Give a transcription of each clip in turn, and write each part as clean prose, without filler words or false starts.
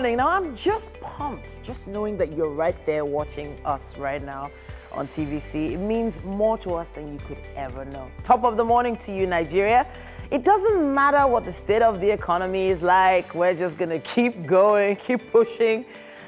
morning. Now, I'm just pumped, just knowing that you're right there watching us right now on TVC. It means more to us than you could ever know. Top of the morning to you, Nigeria. It doesn't matter what the state of the economy is like. We're just going to keep going, keep pushing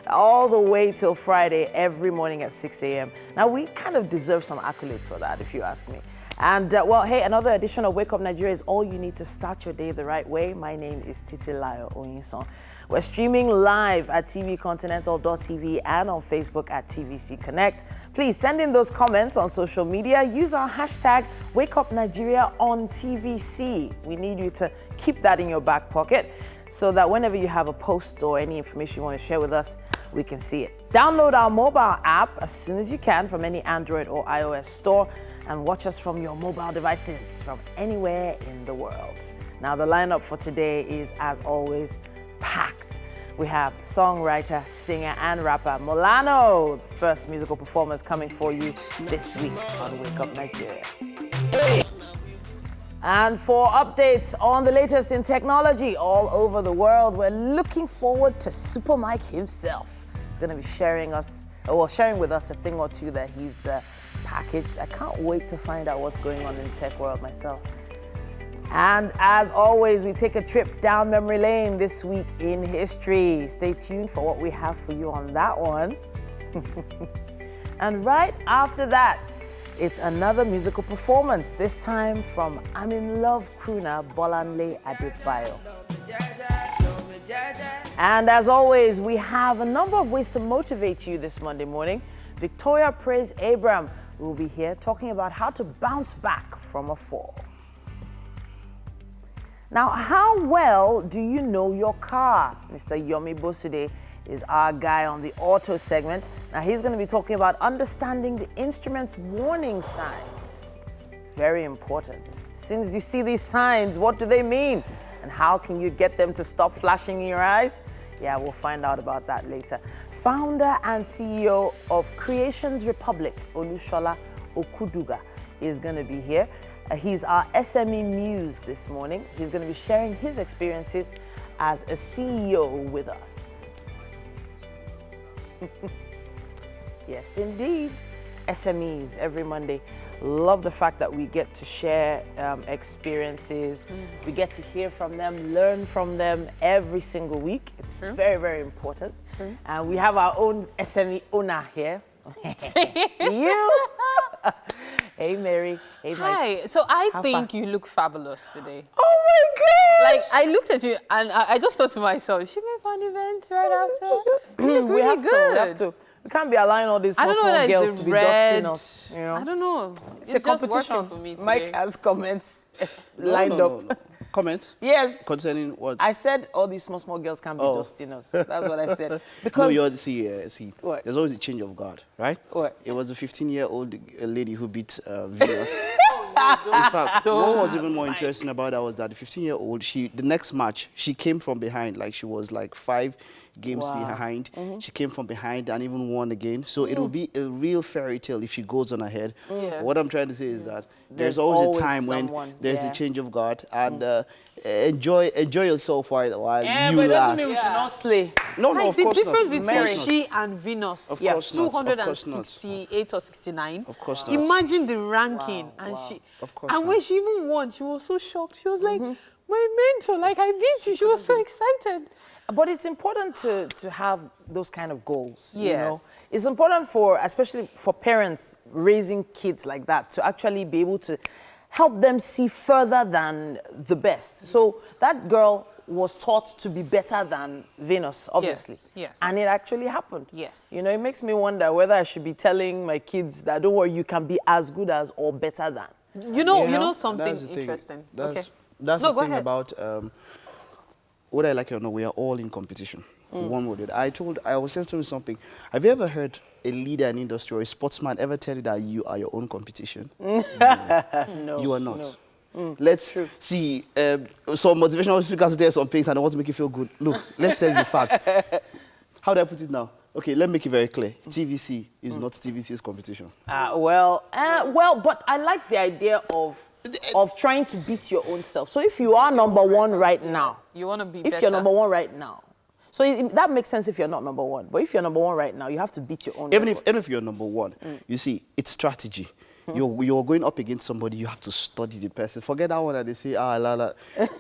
all the way till Friday, every morning at 6 a.m. Now, we kind of deserve some accolades for that, if you ask me. And, well, hey, another edition of Wake Up Nigeria is all you need to start your day the right way. My name is Titilayo Oyinson. We're streaming live at tvcontinental.tv and on Facebook at TVC Connect. Please send in those comments on social media. Use our hashtag WakeUpNigeria on TVC. We need you to keep that in your back pocket so that whenever you have a post or any information you want to share with us, we can see it. Download our mobile app as soon as you can from any Android or iOS store and watch us from your mobile devices from anywhere in the world. Now, the lineup for today is, as always, packed. We have songwriter, singer, and rapper Molano, the first musical performers coming for you this week on Wake Up Nigeria. And for updates on the latest in technology all over the world, we're looking forward to Super Mike himself. He's going to be sharing with us a thing or two that he's packaged. I can't wait to find out what's going on in the tech world myself. And as always, we take a trip down memory lane this week in history. Stay tuned for what we have for you on that one. And right after that, it's another musical performance, this time from I'm in Love crooner Bolanle Adebayo. And as always, we have a number of ways to motivate you this Monday morning. Victoria Praise Abram will be here talking about how to bounce back from a fall. Now, how well do you know your car? Mr. Yomi Bosude is our guy on the auto segment. Now, he's going to be talking about understanding the instrument's warning signs. Very important. As soon as you see these signs, what do they mean? And how can you get them to stop flashing in your eyes? Yeah, we'll find out about that later. Founder and CEO of Creations Republic, Olushola Okuduga, is going to be here. He's our SME Muse this morning. He's going to be sharing his experiences as a CEO with us. Yes, indeed. SMEs every Monday. Love the fact that we get to share experiences. We get to hear from them, learn from them every single week. It's very, very important. And we have our own SME owner here. You. Hey, Mary. Hey, Mike. Hi. So I think you look fabulous today. Oh my God! Like, I looked at you and I just thought to myself, should we have an event right after? We have to. We can't be allowing all these small girls to be dusting us. You know? I don't know. It's a competition. For me today. Mike has comments lined up. No. Comment? Yes. Concerning what? I said all these small girls can't be dusting us. That's what I said. Because no, you see, what? There's always a change of guard, right? What? It was a 15-year-old lady who beat Venus. In fact, what was even more interesting about that was that the 15-year-old, the next match, she came from behind, like she was like 5 games behind. She came from behind and even won again. So it will be a real fairy tale if she goes on ahead. Yes. What I'm trying to say is that there's always a time when there's a change of guard, and enjoy yourself while you but it doesn't last. mean we should not slay. No, Like of the course difference not. between she and Venus, Of course not. 268 or 69. Of course not. Imagine the ranking, and she, Of course and not. when she even won, she was so shocked. She was like, "My mentor, like I beat you." She was so excited. But it's important to have those kind of goals. You Yes. know? It's important especially for parents raising kids like that, to actually be able to help them see further than the best. So that girl was taught to be better than Venus, obviously. Yes. And it actually happened. Yes. You know, it makes me wonder whether I should be telling my kids that, don't worry, you can be as good as or better than. You know something That's the thing. interesting. That's No, the go thing ahead. about what I like or not, we are all in competition. One word. I was just telling you something. Have you ever heard a leader in industry or a sportsman ever tell you that you are your own competition? No. You are not. Let's see some motivational speakers there, some things, and I want to make you feel good. Look, let's tell you the fact. How do I put it now? Okay, let me make it very clear. TVC is not TVC's competition. Well, but I like the idea of trying to beat your own self. So if you are number one right now, You want to be if better. you're number one right now, So that makes sense if you're not number one. But if you're number one right now, you have to beat your own Even record. if you're number one, you see, it's strategy. You're going up against somebody, you have to study the person. Forget that one that they say, ah, la, la.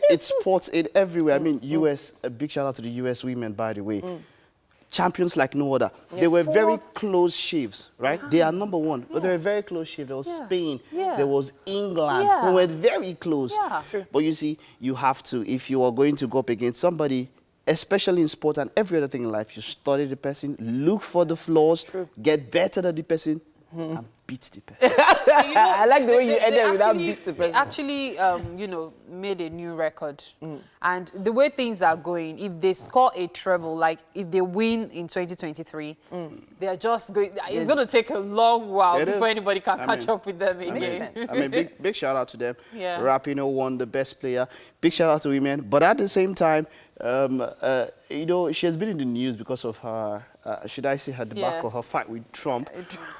It's sports in everywhere. I mean, US, a big shout out to the US women, by the way. Champions like no other. They were very close shaves, right? They are number one, but they were very close shaves. There was Spain, there was England, who were very close. But you see, you have to, if you are going to go up against somebody, especially in sport and every other thing in life, you study the person, look for the flaws, get better than the person, and beat the person. You know, I like the way you ended without beat the They person. actually, you know, made a new record. And the way things are going, if they score a treble, like if they win in 2023, they are just going, it's going to take a long while It before is. anybody can catch up with them again. I mean, big shout out to them. Yeah. Rapinoe won the best player. Big shout out to women. But at the same time, you know, she has been in the news because of her, should I say, her debacle, her fight with Trump.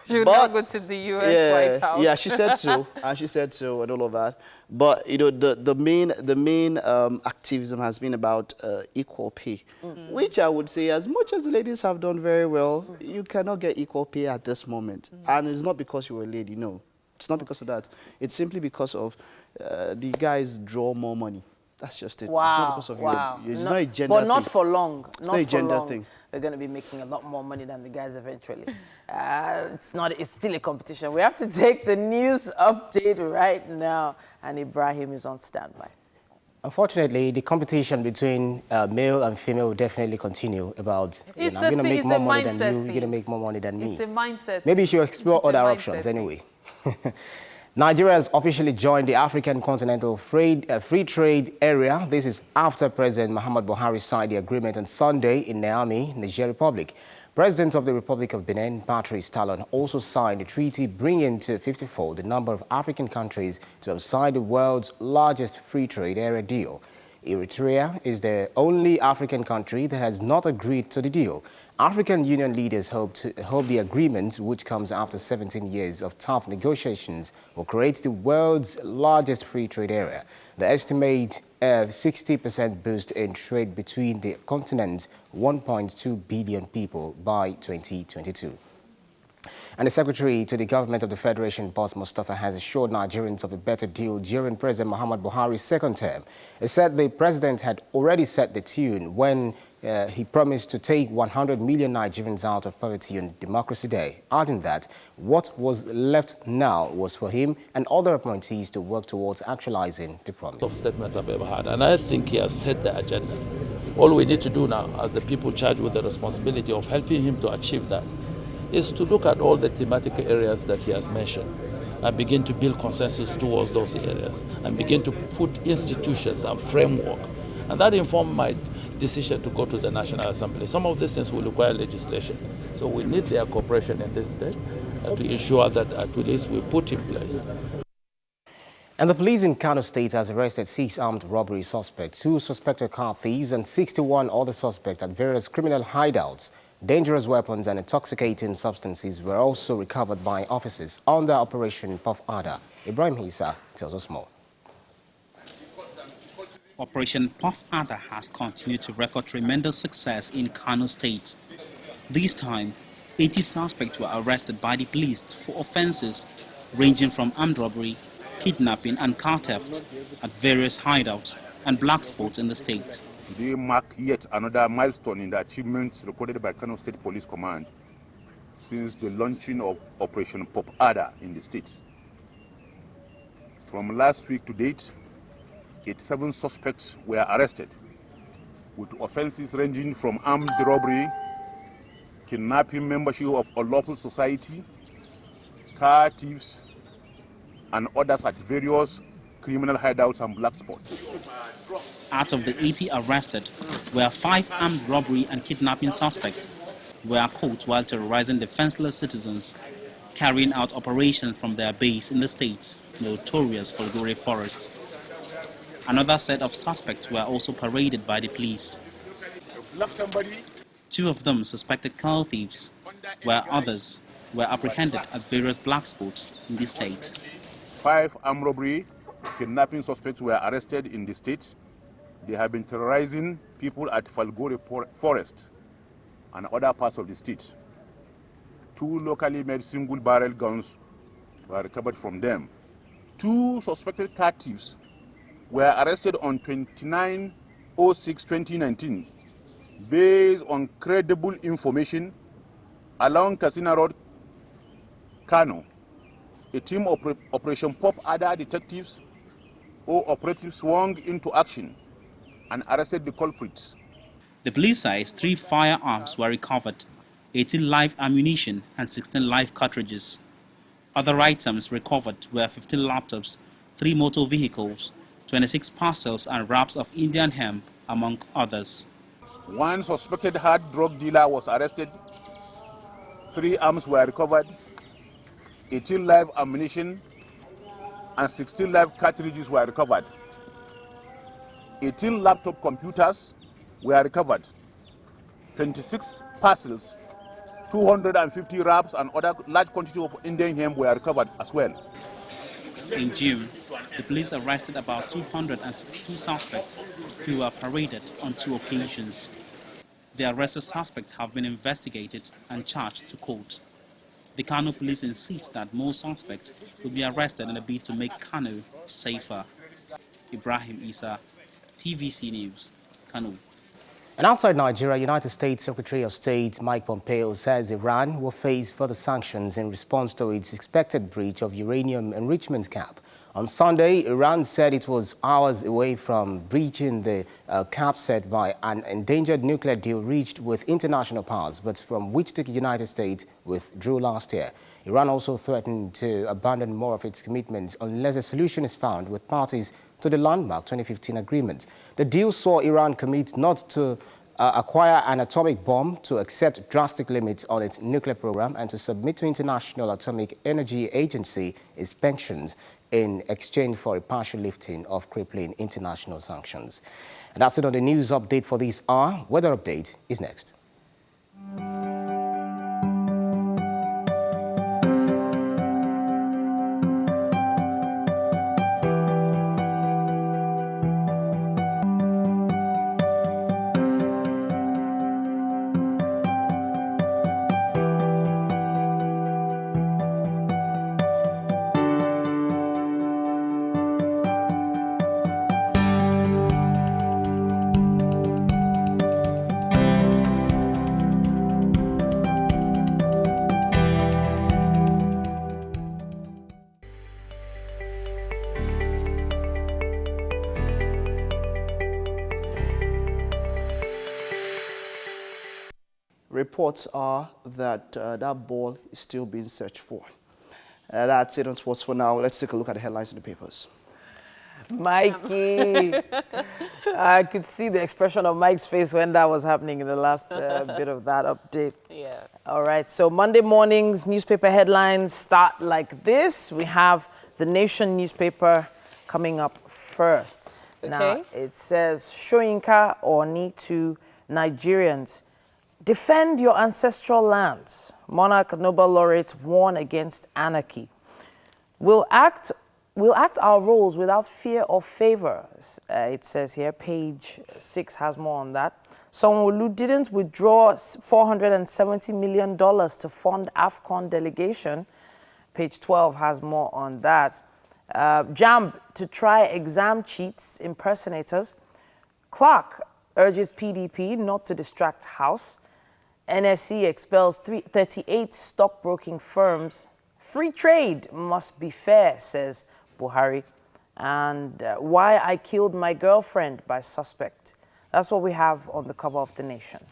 She would not go to the US White House. Yeah, she said so, and she said so, and all of that. But you know, the main activism has been about equal pay, which I would say, as much as the ladies have done very well, you cannot get equal pay at this moment, and it's not because you're a lady. No, it's not because of that. It's simply because of the guys draw more money. That's just it. Wow. It's not because of you. It's not a gender But not thing. for long. It's not a gender thing. They're going to be making a lot more money than the guys eventually. It's still a competition. We have to take the news update right now. And Ibrahim is on standby. Unfortunately, the competition between male and female will definitely continue about, you know, It's I'm going to make it's more a money than mindset you, you're going to thing. make more money than me. It's a mindset. Maybe you should explore It's a other mindset options thing. anyway. Nigeria has officially joined the African Continental Free Trade Area. This is after President Muhammadu Buhari signed the agreement on Sunday in Niamey, Niger Republic. President of the Republic of Benin, Patrice Talon, also signed a treaty bringing to 54 the number of African countries to have signed the world's largest free trade area deal. Eritrea is the only African country that has not agreed to the deal. African Union leaders hope the agreement, which comes after 17 years of tough negotiations, will create the world's largest free trade area. The estimate 60% boost in trade between the continent's 1.2 billion people by 2022. And the Secretary to the Government of the Federation, Boss Mustafa, has assured Nigerians of a better deal during President Muhammadu Buhari's second term. He said the president had already set the tune when he promised to take 100 million Nigerians out of poverty on Democracy Day, adding that what was left now was for him and other appointees to work towards actualizing the promise. Of statement I've ever had, and I think he has set the agenda. All we need to do now, as the people charged with the responsibility of helping him to achieve that, is to look at all the thematic areas that he has mentioned and begin to build consensus towards those areas and begin to put institutions and framework. And that informed my decision to go to the National Assembly. Some of these things will require legislation. So we need their cooperation in this stage to ensure that at least we put in place. And the police in Kano State has arrested 6 armed robbery suspects, 2 suspected car thieves and 61 other suspects at various criminal hideouts. Dangerous weapons and intoxicating substances were also recovered by officers under Operation Puff Adder. Ibrahim Hissa tells us more. Operation Puff Adder has continued to record tremendous success in Kano State. This time, 80 suspects were arrested by the police for offences ranging from armed robbery, kidnapping and car theft at various hideouts and black spots in the state. They mark yet another milestone in the achievements recorded by Kano State Police Command since the launching of Operation Puff Adder in the state. From last week to date, 87 suspects were arrested with offenses ranging from armed robbery, kidnapping, membership of unlawful society, car thieves, and others at various criminal hideouts and black spots. Out of the 80 arrested, were 5 armed robbery and kidnapping suspects were caught while terrorizing defenseless citizens, carrying out operations from their base in the state, notorious for Gore forests. Another set of suspects were also paraded by the police. 2 of them suspected car thieves, while others were apprehended at various black spots in the state. 5 armed robbery, kidnapping suspects were arrested in the state. They have been terrorizing people at Falgore Forest and other parts of the state. 2 locally made single-barrel guns were recovered from them. 2 suspected car thieves were arrested on 29/06/2019 based on credible information along Casino Road, Kano. A team of Operation Pop other detectives or operatives swung into action and arrested the culprits. The police says 3 firearms were recovered, 18 live ammunition and 16 live cartridges. Other items recovered were 15 laptops, 3 motor vehicles, 26 parcels and wraps of Indian hemp, among others. 1 suspected hard drug dealer was arrested. 3 arms were recovered. 18 live ammunition and 16 live cartridges were recovered. 18 laptop computers were recovered. 26 parcels, 250 wraps and other large quantity of Indian hemp were recovered as well. In June, the police arrested about 262 suspects who were paraded on 2 occasions. The arrested suspects have been investigated and charged to court. The Kano police insist that more suspects will be arrested in a bid to make Kano safer. Ibrahim Isa, TVC News, Kano. And outside Nigeria, United States Secretary of State Mike Pompeo says Iran will face further sanctions in response to its expected breach of uranium enrichment cap. On Sunday, Iran said it was hours away from breaching the cap set by an endangered nuclear deal reached with international powers, but from which the United States withdrew last year. Iran also threatened to abandon more of its commitments unless a solution is found with parties to the landmark 2015 agreement. The deal saw Iran commit not to acquire an atomic bomb, to accept drastic limits on its nuclear program, and to submit to International Atomic Energy Agency its pensions in exchange for a partial lifting of crippling international sanctions. And that's it on the news update for this hour. Weather update is next. Reports are that that ball is still being searched for. That's it on sports for now. Let's take a look at the headlines in the papers. Mikey. I could see the expression of Mike's face when that was happening in the last bit of that update. Yeah. All right, so Monday morning's newspaper headlines start like this. We have the Nation newspaper coming up first. Okay. Now, it says, Soyinka Oni to Nigerians, defend your ancestral lands. Monarch Nobel laureate warn against anarchy. We'll act our roles without fear or favor. It says here, page 6 has more on that. Sanwo-Olu didn't withdraw $470 million to fund AFCON delegation. Page 12 has more on that. JAMB to try exam cheats, impersonators. Clark urges PDP not to distract House. NSC expels 38 stockbroking firms. Free trade must be fair, says Buhari. And why I killed my girlfriend by suspect. That's what we have on the cover of The Nation.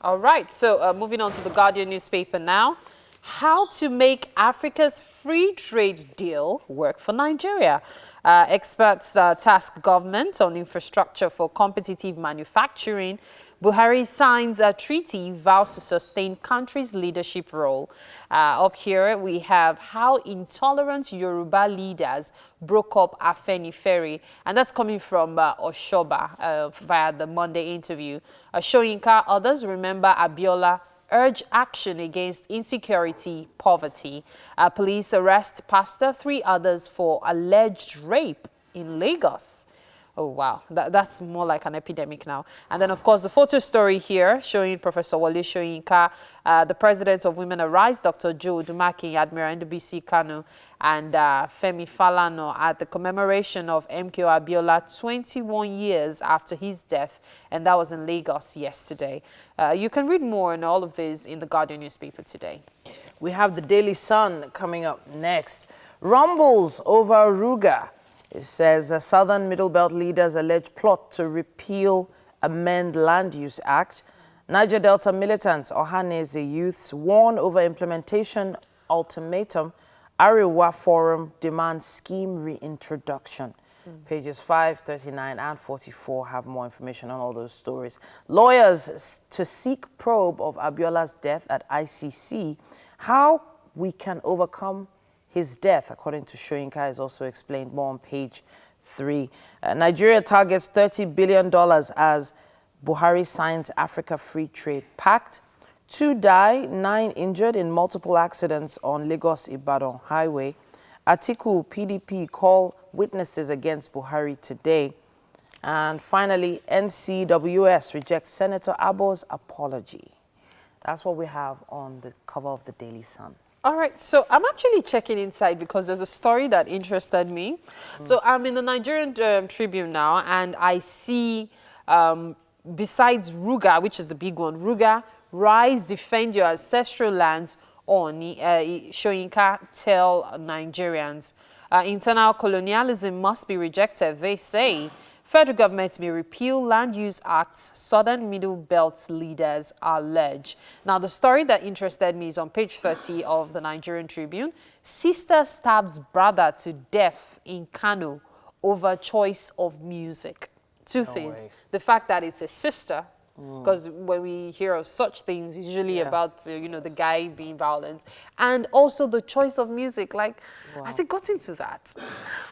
All right, so moving on to the Guardian newspaper now. How to make Africa's free trade deal work for Nigeria. Experts task government on infrastructure for competitive manufacturing. Buhari signs a treaty, vows to sustain country's leadership role. Up here, we have how intolerant Yoruba leaders broke up Afenifere. And that's coming from Oshoba via the Monday interview. Soyinka, others remember Abiola, urge action against insecurity, poverty. Police arrest pastor, 3 others for alleged rape in Lagos. Oh, wow. That's more like an epidemic now. And then, of course, the photo story here showing Professor Wole Soyinka, the president of Women Arise, Dr. Joe Dumaki, Admiral NDBC Kano, and Femi Falana at the commemoration of MKO Abiola 21 years after his death. And that was in Lagos yesterday. You can read more on all of this in the Guardian newspaper today. We have the Daily Sun coming up next. Rumbles over Ruga. It says Southern Middle Belt leaders allege plot to repeal amend Land Use Act. Niger Delta militants, Ohanese youths warn over implementation ultimatum. Arewa Forum demands scheme reintroduction. Pages 5, 39 and 44 have more information on all those stories. Lawyers to seek probe of Abiola's death at ICC. How we can overcome his death, according to Soyinka, is also explained more on page 3. Nigeria targets $30 billion as Buhari signs Africa Free Trade Pact. 2 die, 9 injured in multiple accidents on Lagos-Ibadan Highway. Atiku, PDP call witnesses against Buhari today. And finally, NCWS rejects Senator Abo's apology. That's what we have on the cover of the Daily Sun. All right, so I'm actually checking inside because there's a story that interested me. So I'm in the Nigerian Tribune now, and I see, besides Ruga, which is the big one, Ruga, rise, defend your ancestral lands on Soyinka tell Nigerians. Internal colonialism must be rejected, they say. Federal government may repeal Land Use Act, Southern Middle Belt leaders allege. Now, the story that interested me is on page 30 of the Nigerian Tribune. Sister stabs brother to death in Kano over choice of music. Two things. The fact that it's a sister, because when we hear of such things, it's usually about, the guy being violent. And also the choice of music, like, has it got into that?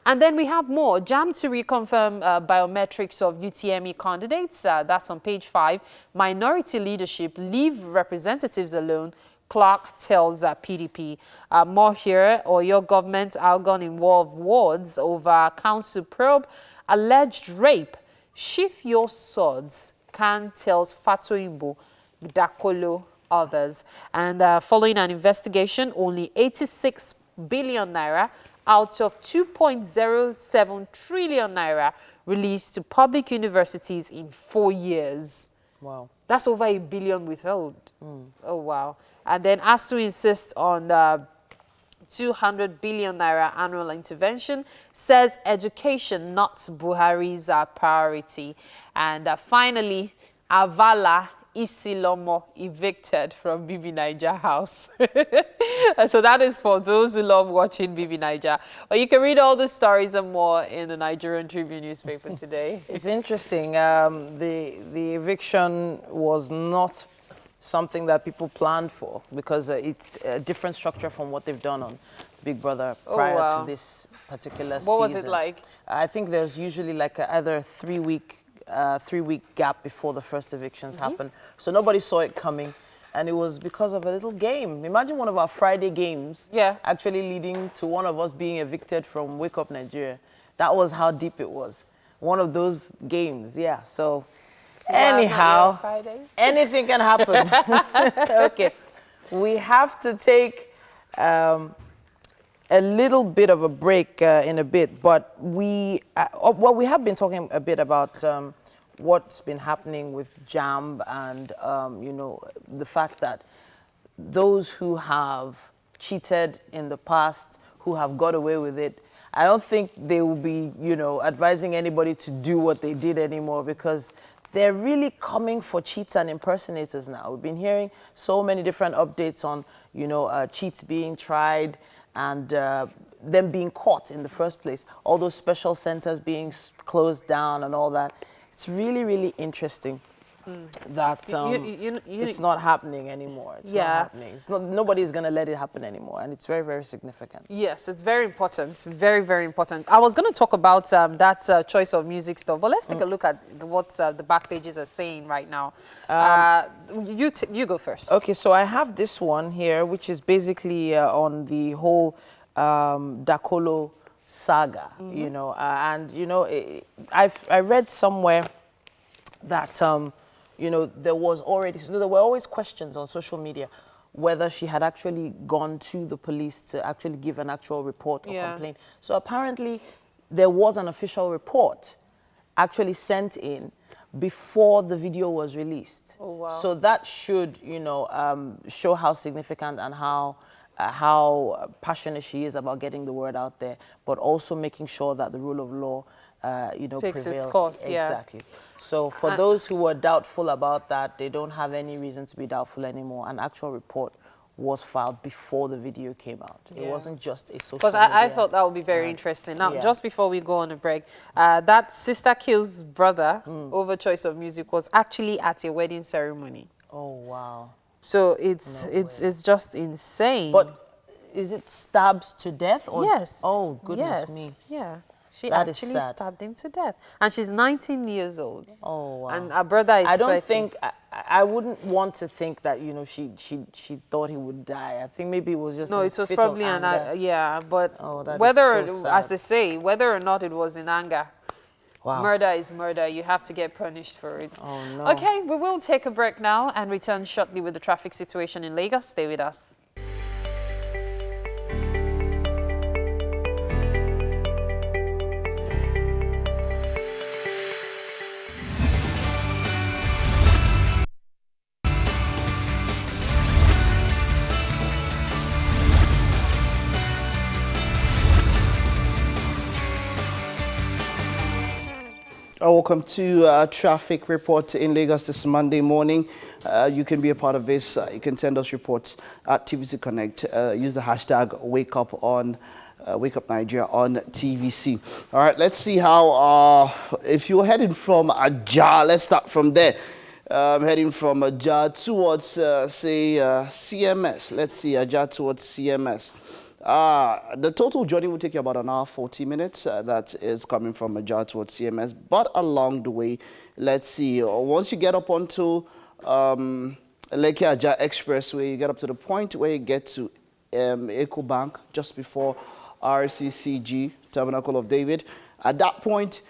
And then we have more. JAM to reconfirm biometrics of UTME candidates. That's on page 5. Minority leadership, leave representatives alone. Clark tells PDP. More here, or your government outgone in war of words over council probe. Alleged rape. Sheath your swords. Khan tells Fatoibo, Dakolo, others. And following an investigation, only 86 billion naira out of 2.07 trillion naira released to public universities in 4 years. Wow. That's over $1 billion withheld. Oh, wow. And then ASU insists on 200 billion naira annual intervention, says education not Buhari's priority. And finally, Avala Isilomo evicted from Bibi Naija house. So that is for those who love watching Bibi Naija. Or you can read all the stories and more in the Nigerian Tribune newspaper today. It's interesting. The eviction was not something that people planned for because it's a different structure from what they've done on Big Brother prior to this particular season. What was it like? I think there's usually like either a 3-week gap before the first evictions happen. So nobody saw it coming. And it was because of a little game. Imagine one of our Friday games actually leading to one of us being evicted from Wake Up Nigeria. That was how deep it was. One of those games, So anyhow, anything can happen. Okay, we have to take a little bit of a break in a bit, but we have been talking a bit about what's been happening with JAMB and the fact that those who have cheated in the past, who have got away with it, I don't think they will be advising anybody to do what they did anymore, because they're really coming for cheats and impersonators now. We've been hearing so many different updates on, cheats being tried and them being caught in the first place. All those special centers being closed down and all that. It's really, really interesting that it's not happening anymore. It's not happening. Nobody's going to let it happen anymore. And it's very, very significant. Yes, it's very important. Very, very important. I was going to talk about that choice of music stuff, but let's take a look at what the back pages are saying right now. You go first. Okay, so I have this one here, which is basically on the whole Dakolo saga, you know, and you know, I read somewhere that you know, there were always questions on social media whether she had actually gone to the police to actually give an actual report or complaint. So apparently there was an official report actually sent in before the video was released. Oh, wow. So that should, you know, show how significant and how passionate she is about getting the word out there, but also making sure that the rule of law, you know, takes prevails. its course. Exactly. So for those who were doubtful about that, they don't have any reason to be doubtful anymore. An actual report was filed before the video came out. It wasn't just a social Because I thought that would be very interesting. Now, just before we go on a break, that Sister Kill's brother over choice of music was actually at a wedding ceremony. Oh, wow. So it's just insane. But is it stabbed to death? Or yes. Oh, goodness me. Yeah. She That is actually sad. stabbed him to death. And she's 19 years old. Oh, wow. And her brother is I don't 30. think, I wouldn't want to think that, you know, she thought he would die. I think maybe it was just No, a it was fit of probably anger. yeah, but that is whether, so as sad. they say, whether or not it was in anger, Wow. murder is murder. You have to get punished for it. Oh, no. Okay, we will take a break now and return shortly with the traffic situation in Lagos. Stay with us. Welcome to Traffic Report in Lagos this Monday morning. You can be a part of this. You can send us reports at TVC Connect. Use the hashtag Wake Up Nigeria on TVC. All right, let's see how, if you're heading from Ajah, let's start from there. Heading from Ajah towards, say, CMS. Let's see, Ajah towards CMS. The total journey will take you about an hour, 40 minutes. That is coming from Ajah towards CMS. But along the way, let's see, once you get up onto Lekki Ajah Expressway, you get up to the point where you get to EcoBank, just before RCCG, Tabernacle of David. At that point,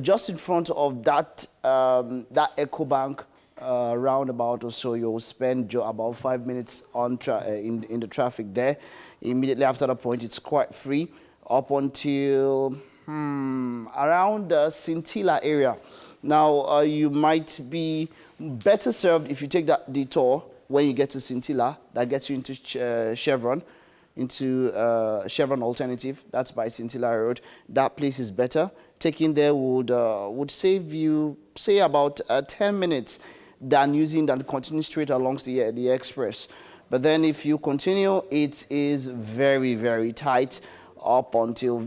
just in front of that, that EcoBank roundabout or so, you'll spend about 5 minutes on in the traffic there. Immediately after that point, it's quite free up until around the Scintilla area. Now, you might be better served if you take that detour when you get to Scintilla. That gets you into Chevron, Chevron Alternative. That's by Scintilla Road. That place is better. Taking there would save you, say, about 10 minutes than continuing straight along the express. But then if you continue, it is very, very tight up until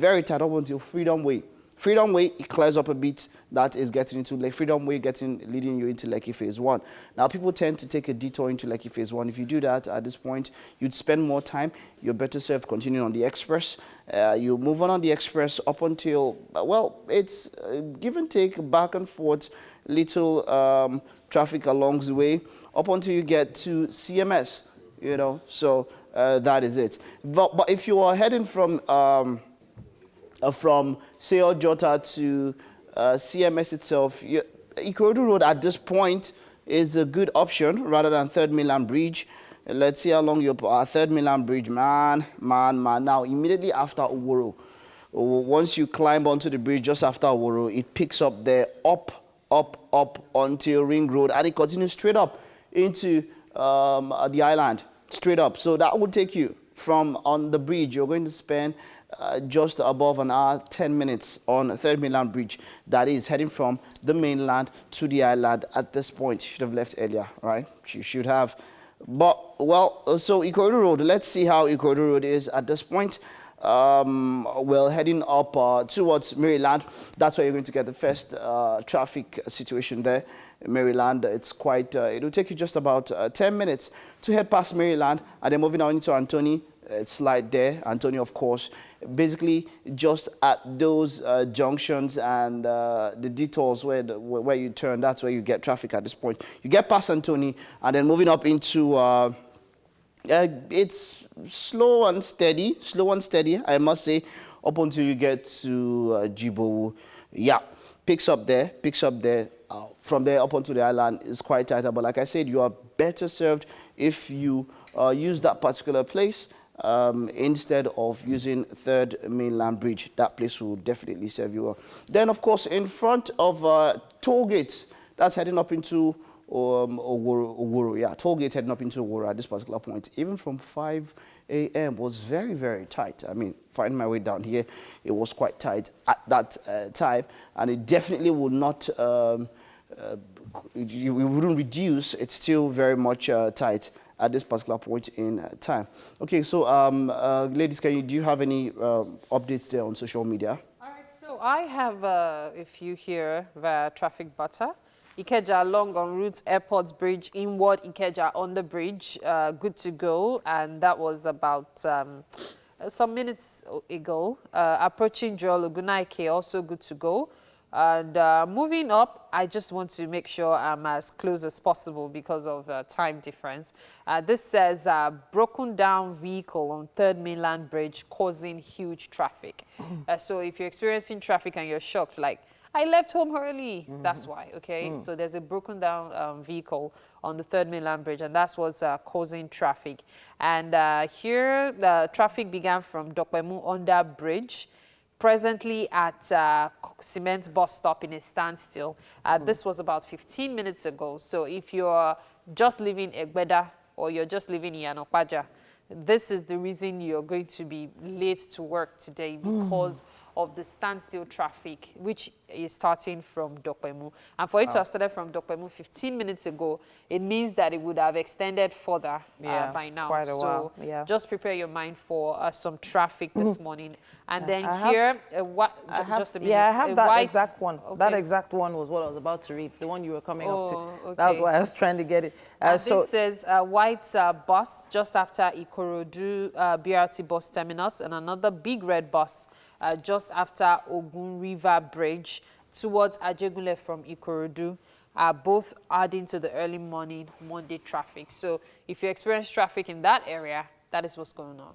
Freedom Way. Freedom Way, it clears up a bit. That is getting into like Freedom Way, leading you into Lekki Phase 1. Now, people tend to take a detour into Lekki Phase 1. If you do that at this point, you'd spend more time. You're better served continuing on the express. You move on the express up until, well, it's give and take, back and forth, little traffic along the way, up until you get to CMS, you know. So that is it. But if you are heading from say, Ojota to CMS itself, Ikorodu Road at this point is a good option rather than 3rd Mainland Bridge. Let's see how long you're 3rd Mainland Bridge, man. Now, immediately after Oworo, once you climb onto the bridge just after Oworo, it picks up there, up until Ring Road, and it continues straight up into the island, straight up. So that would take you from on the bridge. You're going to spend just above an hour, 10 minutes on 3rd Mainland Bridge. That is heading from the mainland to the island at this point. You should have left earlier, right? You should have. But, well, so Ikorodu Road, let's see how Ikorodu Road is at this point. Well, heading up towards Maryland, that's where you're going to get the first traffic situation there. Maryland, it's quite, it'll take you just about 10 minutes to head past Maryland, and then moving on into Anthony. It's right there, Anthony, of course. Basically, just at those junctions and the detours where you turn, that's where you get traffic at this point. You get past Anthony, and then moving up into, it's slow and steady, I must say, up until you get to Djibo. Yeah, picks up there. From there up onto the island is quite tighter. But like I said, you are better served if you use that particular place instead of using Third Mainland Bridge. That place will definitely serve you well. Then, of course, in front of Tollgate, that's heading up into Oworo. Yeah, Tollgate heading up into Oworo at this particular point. Even from 5 a.m. was very, very tight. I mean, finding my way down here, it was quite tight at that time. And it definitely will not, it wouldn't reduce. It's still very much tight at this particular point in time. Okay, so ladies, do you have any updates there on social media? All right, so I have a few here via traffic butter. Ikeja long on route, Airports Bridge, inward Ikeja on the bridge, good to go. And that was about some minutes ago. Approaching Joel Ogunaike, also good to go. And moving up, I just want to make sure I'm as close as possible because of time difference. This says broken down vehicle on Third Mainland Bridge causing huge traffic. So if you're experiencing traffic and you're shocked, like, I left home early, that's why, okay? So there's a broken down vehicle on the Third Mainland Bridge, and that's what's causing traffic. And here, the traffic began from Dokpemu under bridge, presently at Cement bus stop in a standstill. This was about 15 minutes ago. So if you're just leaving Egbeda or you're just leaving Iyanokpaja, this is the reason you're going to be late to work today because of the standstill traffic, which is starting from Dokpemu. And for it to have started from Dokpemu 15 minutes ago, it means that it would have extended further by now. Quite a while. Yeah. Just prepare your mind for some traffic this morning. And then I here, have, just a minute. yeah, I have that exact one. Okay. That exact one was what I was about to read, the one you were coming up to. Okay. That's why I was trying to get it. So this says white bus just after Ikorodu BRT bus terminus, and another big red bus just after Ogun River Bridge towards Ajegunle from Ikorodu, both adding to the early morning Monday traffic. So if you experience traffic in that area, that is what's going on.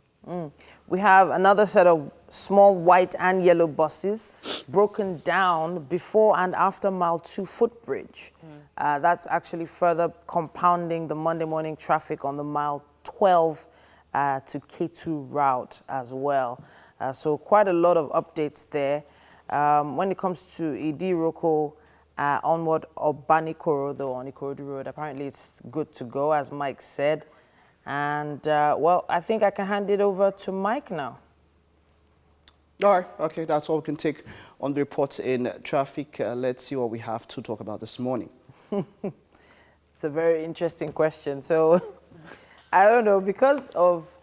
We have another set of small white and yellow buses broken down before and after Mile 2 footbridge. That's actually further compounding the Monday morning traffic on the Mile 12 to K2 route as well. So quite a lot of updates there. When it comes to Idiroko onward Obanikoro, though, on Ikorodu Road, apparently it's good to go, as Mike said. And, well, I think I can hand it over to Mike now. All right, okay, that's all we can take on the report in traffic. Let's see what we have to talk about this morning. It's a very interesting question. So, I don't know, because of,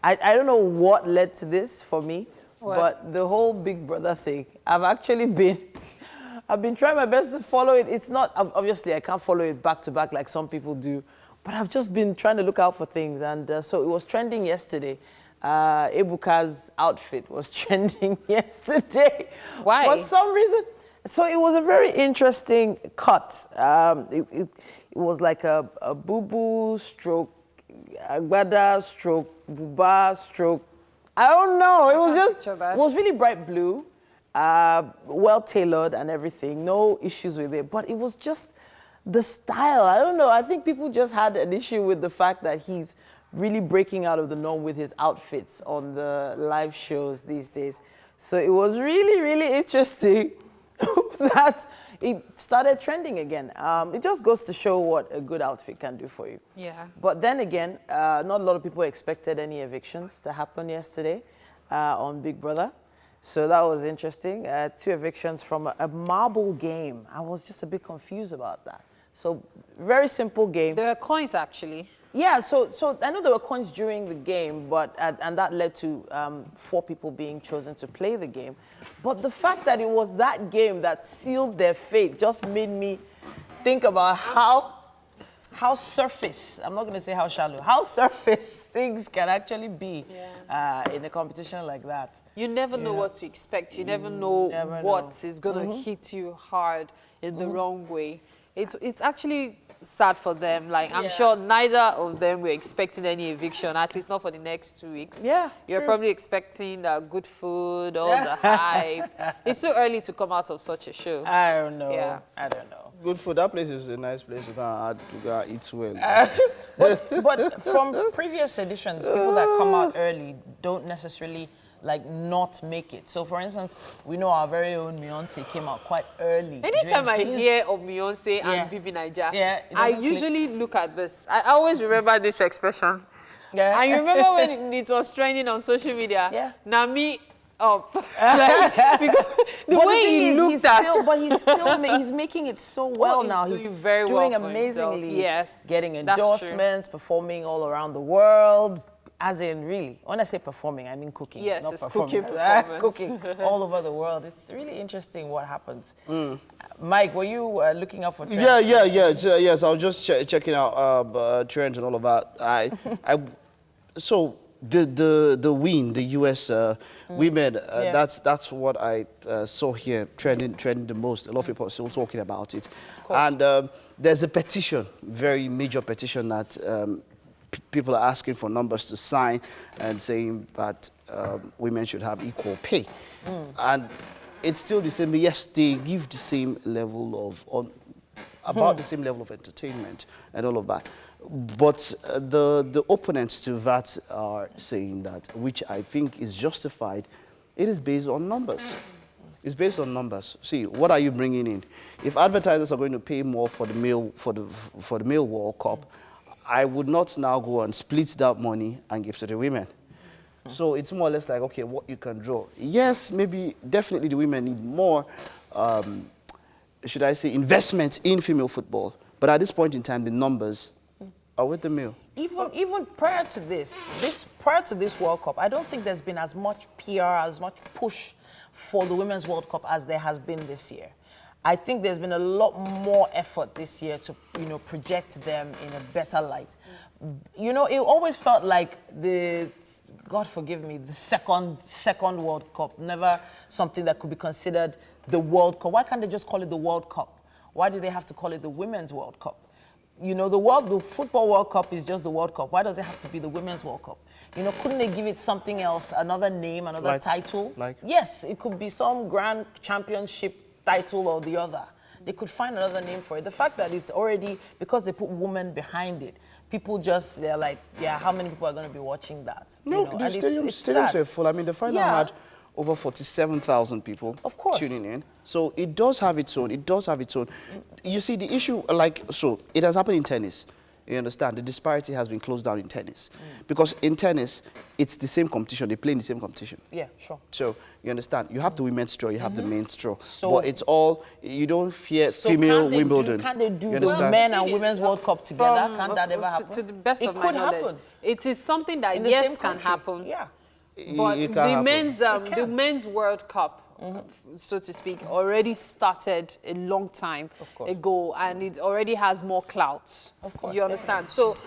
I don't know what led to this for me, but the whole Big Brother thing, I've been trying my best to follow it. It's not, obviously, I can't follow it back to back like some people do, but I've just been trying to look out for things. And so it was trending yesterday. Ebuka's outfit was trending yesterday. Why? For some reason. So it was a very interesting cut. It was like a boo-boo stroke, agbada stroke, buba stroke. I don't know. It was just, it was really bright blue, well tailored and everything. No issues with it. But it was just the style. I don't know. I think people just had an issue with the fact that he's really breaking out of the norm with his outfits on the live shows these days. So it was really, really interesting that it started trending again. It just goes to show what a good outfit can do for you. Yeah. But then again, not a lot of people expected any evictions to happen yesterday on Big Brother. So that was interesting. 2 evictions from a marble game. I was just a bit confused about that. So very simple game. There are coins, actually. Yeah, so I know there were coins during the game, but and that led to 4 people being chosen to play the game. But the fact that it was that game that sealed their fate just made me think about how surface, I'm not going to say how shallow, how surface things can actually be in a competition like that. You never know what to expect. You never know what is going to hit you hard in the wrong way. It's actually sad for them. Like, I'm sure neither of them were expecting any eviction, at least not for the next 2 weeks. Yeah, You're true. probably expecting good food, all the hype. It's too early to come out of such a show. I don't know. Yeah. I don't know. Good food. That place is a nice place to go eat well. But from previous editions, people that come out early don't necessarily not make it. So, for instance, we know our very own Beyonce came out quite early. Anytime I hear of Beyonce and Bibi Naija, I doesn't usually look at this. I always remember this expression. Yeah. And you remember when it was trending on social media? Yeah. Nami up. Because the way he looked he's making it so well now. He's He's doing very doing well for himself. amazingly. Yes, Getting that's true. endorsements, performing all around the world. As in, really, when I say performing, I mean cooking. Yes, not it's performing. cooking performance. Cooking all over the world. It's really interesting what happens. Mike, were you looking out for trends? Yes, I was just checking out trends and all of that. So the win, the U.S. women, that's what I saw here trending the most. A lot of people are still talking about it. And there's a petition, very major petition that people are asking for numbers to sign and saying that women should have equal pay. And it's still the same. Yes, they give the same level of, about the same level of entertainment and all of that. But the opponents to that are saying that, which I think is justified, it is based on numbers. It's based on numbers. See, what are you bringing in? If advertisers are going to pay more for the male World Cup, I would not now go and split that money and give to the women. So it's more or less like, okay, what you can draw. Yes, maybe, definitely the women need more, should I say, investment in female football. But at this point in time, the numbers are with the male. Even prior to this World Cup, I don't think there's been as much PR, as much push for the Women's World Cup as there has been this year. I think there's been a lot more effort this year to, project them in a better light. It always felt like God forgive me, the second World Cup, never something that could be considered the World Cup. Why can't they just call it the World Cup? Why do they have to call it the Women's World Cup? The Football World Cup is just the World Cup. Why does it have to be the Women's World Cup? Couldn't they give it something else, another name, another title? Yes, it could be some grand championship title or the other. They could find another name for it. The fact that it's already, because they put women behind it, people they're like, how many people are going to be watching that? No, the stadiums are full. I mean, the final had over 47,000 people tuning in. So it does have its own. You see, the issue, it has happened in tennis. You understand? The disparity has been closed down in tennis. Because in tennis, it's the same competition. They play in the same competition. Yeah, sure. So, you understand? You have the women's draw, you have the men's draw. So, but it's all, you don't fear female Wimbledon. Can't they do the men and women's World Cup together? Can't that ever happen? To the best of my knowledge, it is something that, can happen. Yeah. But the men's World Cup, so to speak, already started a long time ago, and it already has more clout. Of course. You understand? So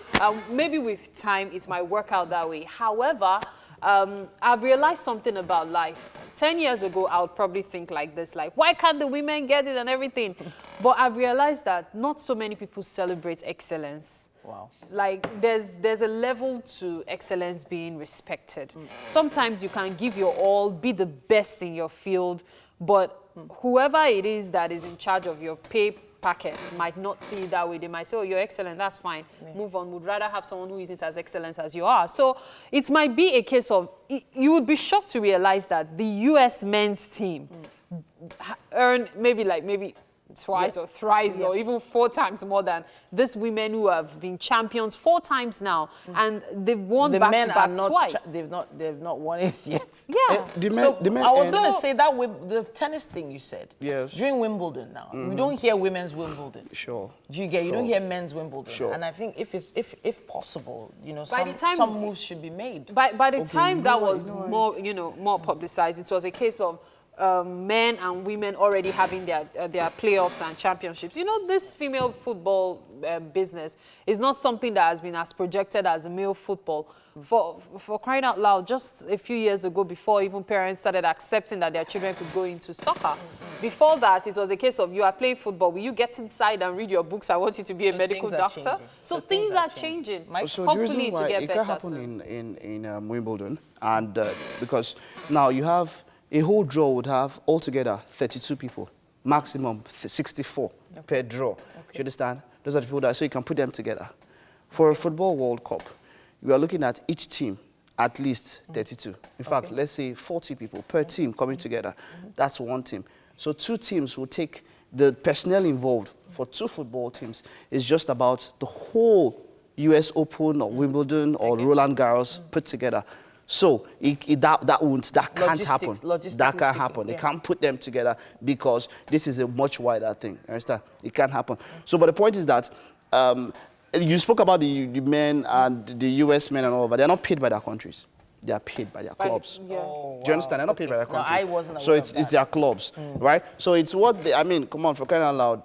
maybe with time, it might work out that way. However, I've realized something about life. 10 years ago, I would probably think like this, like, why can't the women get it and everything? But I've realized that not so many people celebrate excellence. Wow. Like, there's a level to excellence being respected. Sometimes you can give your all, be the best in your field, but whoever it is that is in charge of your pay packets might not see it that way. They might say, oh, you're excellent, that's fine. Move on. Would rather have someone who isn't as excellent as you are. So it might be a case of, you would be shocked to realize that the U.S. men's team earn maybe twice or thrice or even 4 times more than these women who have been champions 4 times now, and they've won back-to-back twice. They've not won it yet. Yeah. I was going to say that with the tennis thing you said. Yes. During Wimbledon now, we don't hear women's Wimbledon. Sure. Do you get? You don't hear men's Wimbledon. Sure. And I think if possible, By the time, some moves should be made. By the time that was more publicized, it was a case of men and women already having their playoffs and championships. You know, this female football business is not something that has been as projected as male football. For crying out loud, just a few years ago, before even parents started accepting that their children could go into soccer, before that, it was a case of you are playing football, will you get inside and read your books? I want you to be a medical doctor. So things are changing. So Hopefully the reason why to get it better can happen soon. in Wimbledon, and because now you have a whole draw would have altogether 32 people, maximum 64 per draw. You understand? Those are the people that, so you can put them together. For a football World Cup, we are looking at each team at least 32. In fact, let's say 40 people per team coming together. That's one team. So 2 teams will take the personnel involved for 2 football teams is just about the whole US Open or Wimbledon or Roland Garros put together. So that can't happen. That can't happen. They can't put them together because this is a much wider thing. Understand? It can't happen. So, but the point is that you spoke about the men and the US men and all, but they're not paid by their countries. They are paid by their clubs. Yeah. Do you understand? They're not paid by their countries. No, I wasn't aware so of it's their clubs, right? So it's what they, I mean, come on, for crying out loud.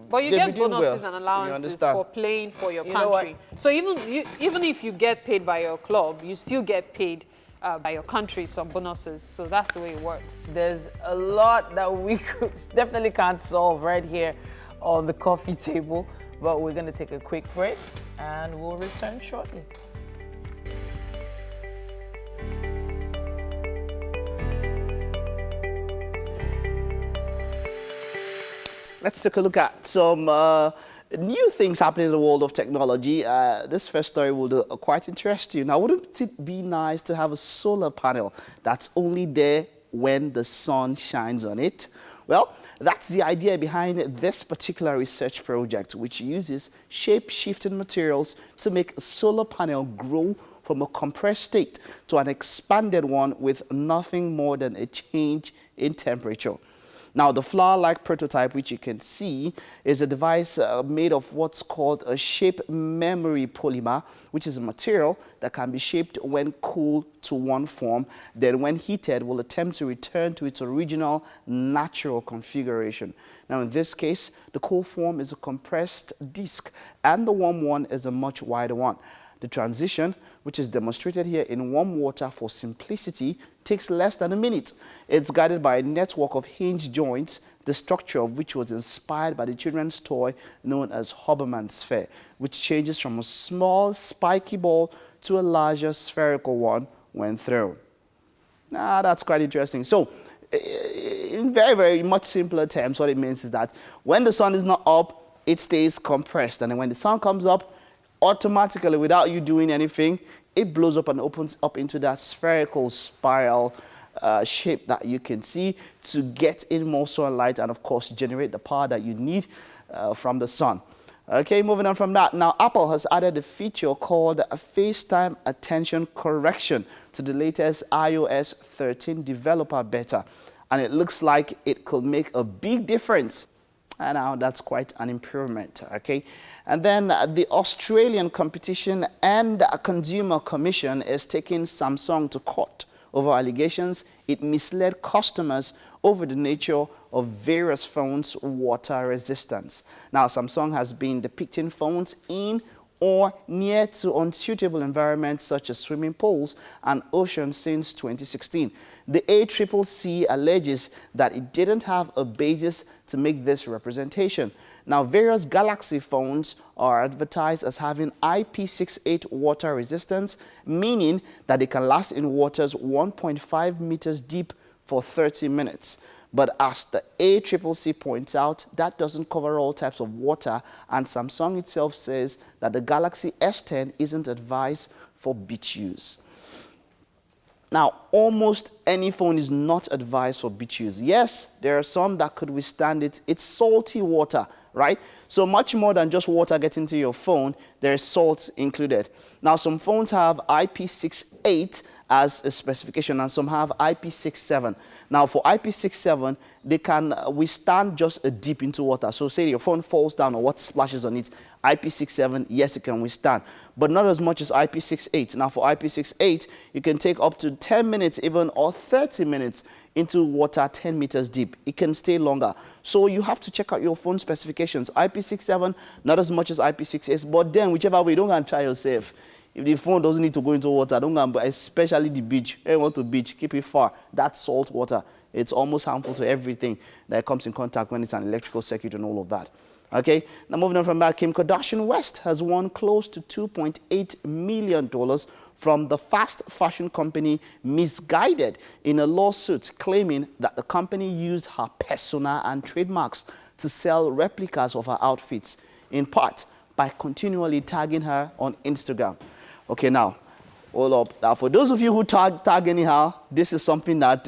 But you get bonuses and allowances for playing for your country. So even if you get paid by your club, you still get paid by your country some bonuses. So that's the way it works. There's a lot that we definitely can't solve right here on the coffee table, but we're going to take a quick break and we'll return shortly. Let's take a look at some new things happening in the world of technology. This first story will quite interest you. Now, wouldn't it be nice to have a solar panel that's only there when the sun shines on it? Well, that's the idea behind this particular research project, which uses shape-shifting materials to make a solar panel grow from a compressed state to an expanded one with nothing more than a change in temperature. Now, the flower-like prototype, which you can see, is a device made of what's called a shape memory polymer, which is a material that can be shaped when cooled to one form, then when heated will attempt to return to its original natural configuration. Now, in this case, the cool form is a compressed disc, and the warm one is a much wider one. The transition, which is demonstrated here in warm water for simplicity, takes less than a minute. It's guided by a network of hinge joints, the structure of which was inspired by the children's toy known as Hoberman Sphere, which changes from a small spiky ball to a larger spherical one when thrown. Now, that's quite interesting. So, in very, very much simpler terms, what it means is that when the sun is not up, it stays compressed. And then when the sun comes up, automatically, without you doing anything, it blows up and opens up into that spherical spiral shape that you can see to get in more sunlight and, of course, generate the power that you need from the sun. Okay, moving on from that. Now, Apple has added a feature called FaceTime Attention Correction to the latest iOS 13 developer beta. And it looks like it could make a big difference. And now that's quite an improvement, okay? And then the Australian Competition and Consumer Commission is taking Samsung to court over allegations it misled customers over the nature of various phones' water resistance. Now, Samsung has been depicting phones in or near to unsuitable environments such as swimming pools and oceans since 2016. The ACCC alleges that it didn't have a basis to make this representation. Now, various Galaxy phones are advertised as having IP68 water resistance, meaning that they can last in waters 1.5 meters deep for 30 minutes. But as the ACCC points out, that doesn't cover all types of water, and Samsung itself says that the Galaxy S10 isn't advised for beach use. Now, almost any phone is not advised for beach use. Yes, there are some that could withstand it. It's salty water, right? So much more than just water getting to your phone, there's salt included. Now, some phones have IP68 as a specification, and some have IP67. Now, for IP67, they can withstand just a dip into water. So say your phone falls down or water splashes on it, IP67, yes, it can withstand, but not as much as IP68. Now, for IP68, you can take up to 10 minutes even, or 30 minutes into water 10 meters deep. It can stay longer. So you have to check out your phone specifications. IP67, not as much as IP68, but then whichever way, don't go and try yourself. If the phone doesn't need to go into water, don't go and, especially the beach. If you want to beach, keep it far. That's salt water. It's almost harmful to everything that comes in contact when it's an electrical circuit and all of that. Okay, now moving on from that, Kim Kardashian West has won close to $2.8 million from the fast fashion company Misguided in a lawsuit claiming that the company used her persona and trademarks to sell replicas of her outfits, in part by continually tagging her on Instagram. Okay, now, hold up. Now, for those of you who tag anyhow, this is something that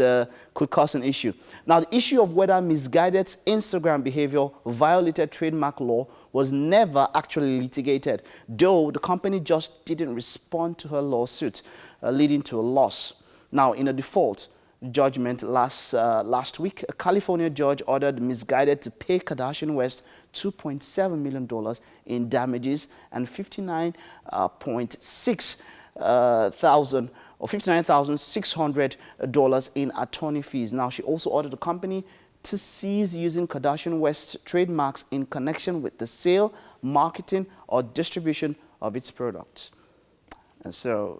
could cause an issue. Now, the issue of whether Misguided's Instagram behavior violated trademark law was never actually litigated, though the company just didn't respond to her lawsuit, leading to a loss. Now, in a default judgment last week, a California judge ordered Misguided to pay Kardashian West $2.7 million in damages and $59,600 in attorney fees. Now, she also ordered the company to cease using Kardashian West's trademarks in connection with the sale, marketing, or distribution of its products. And so,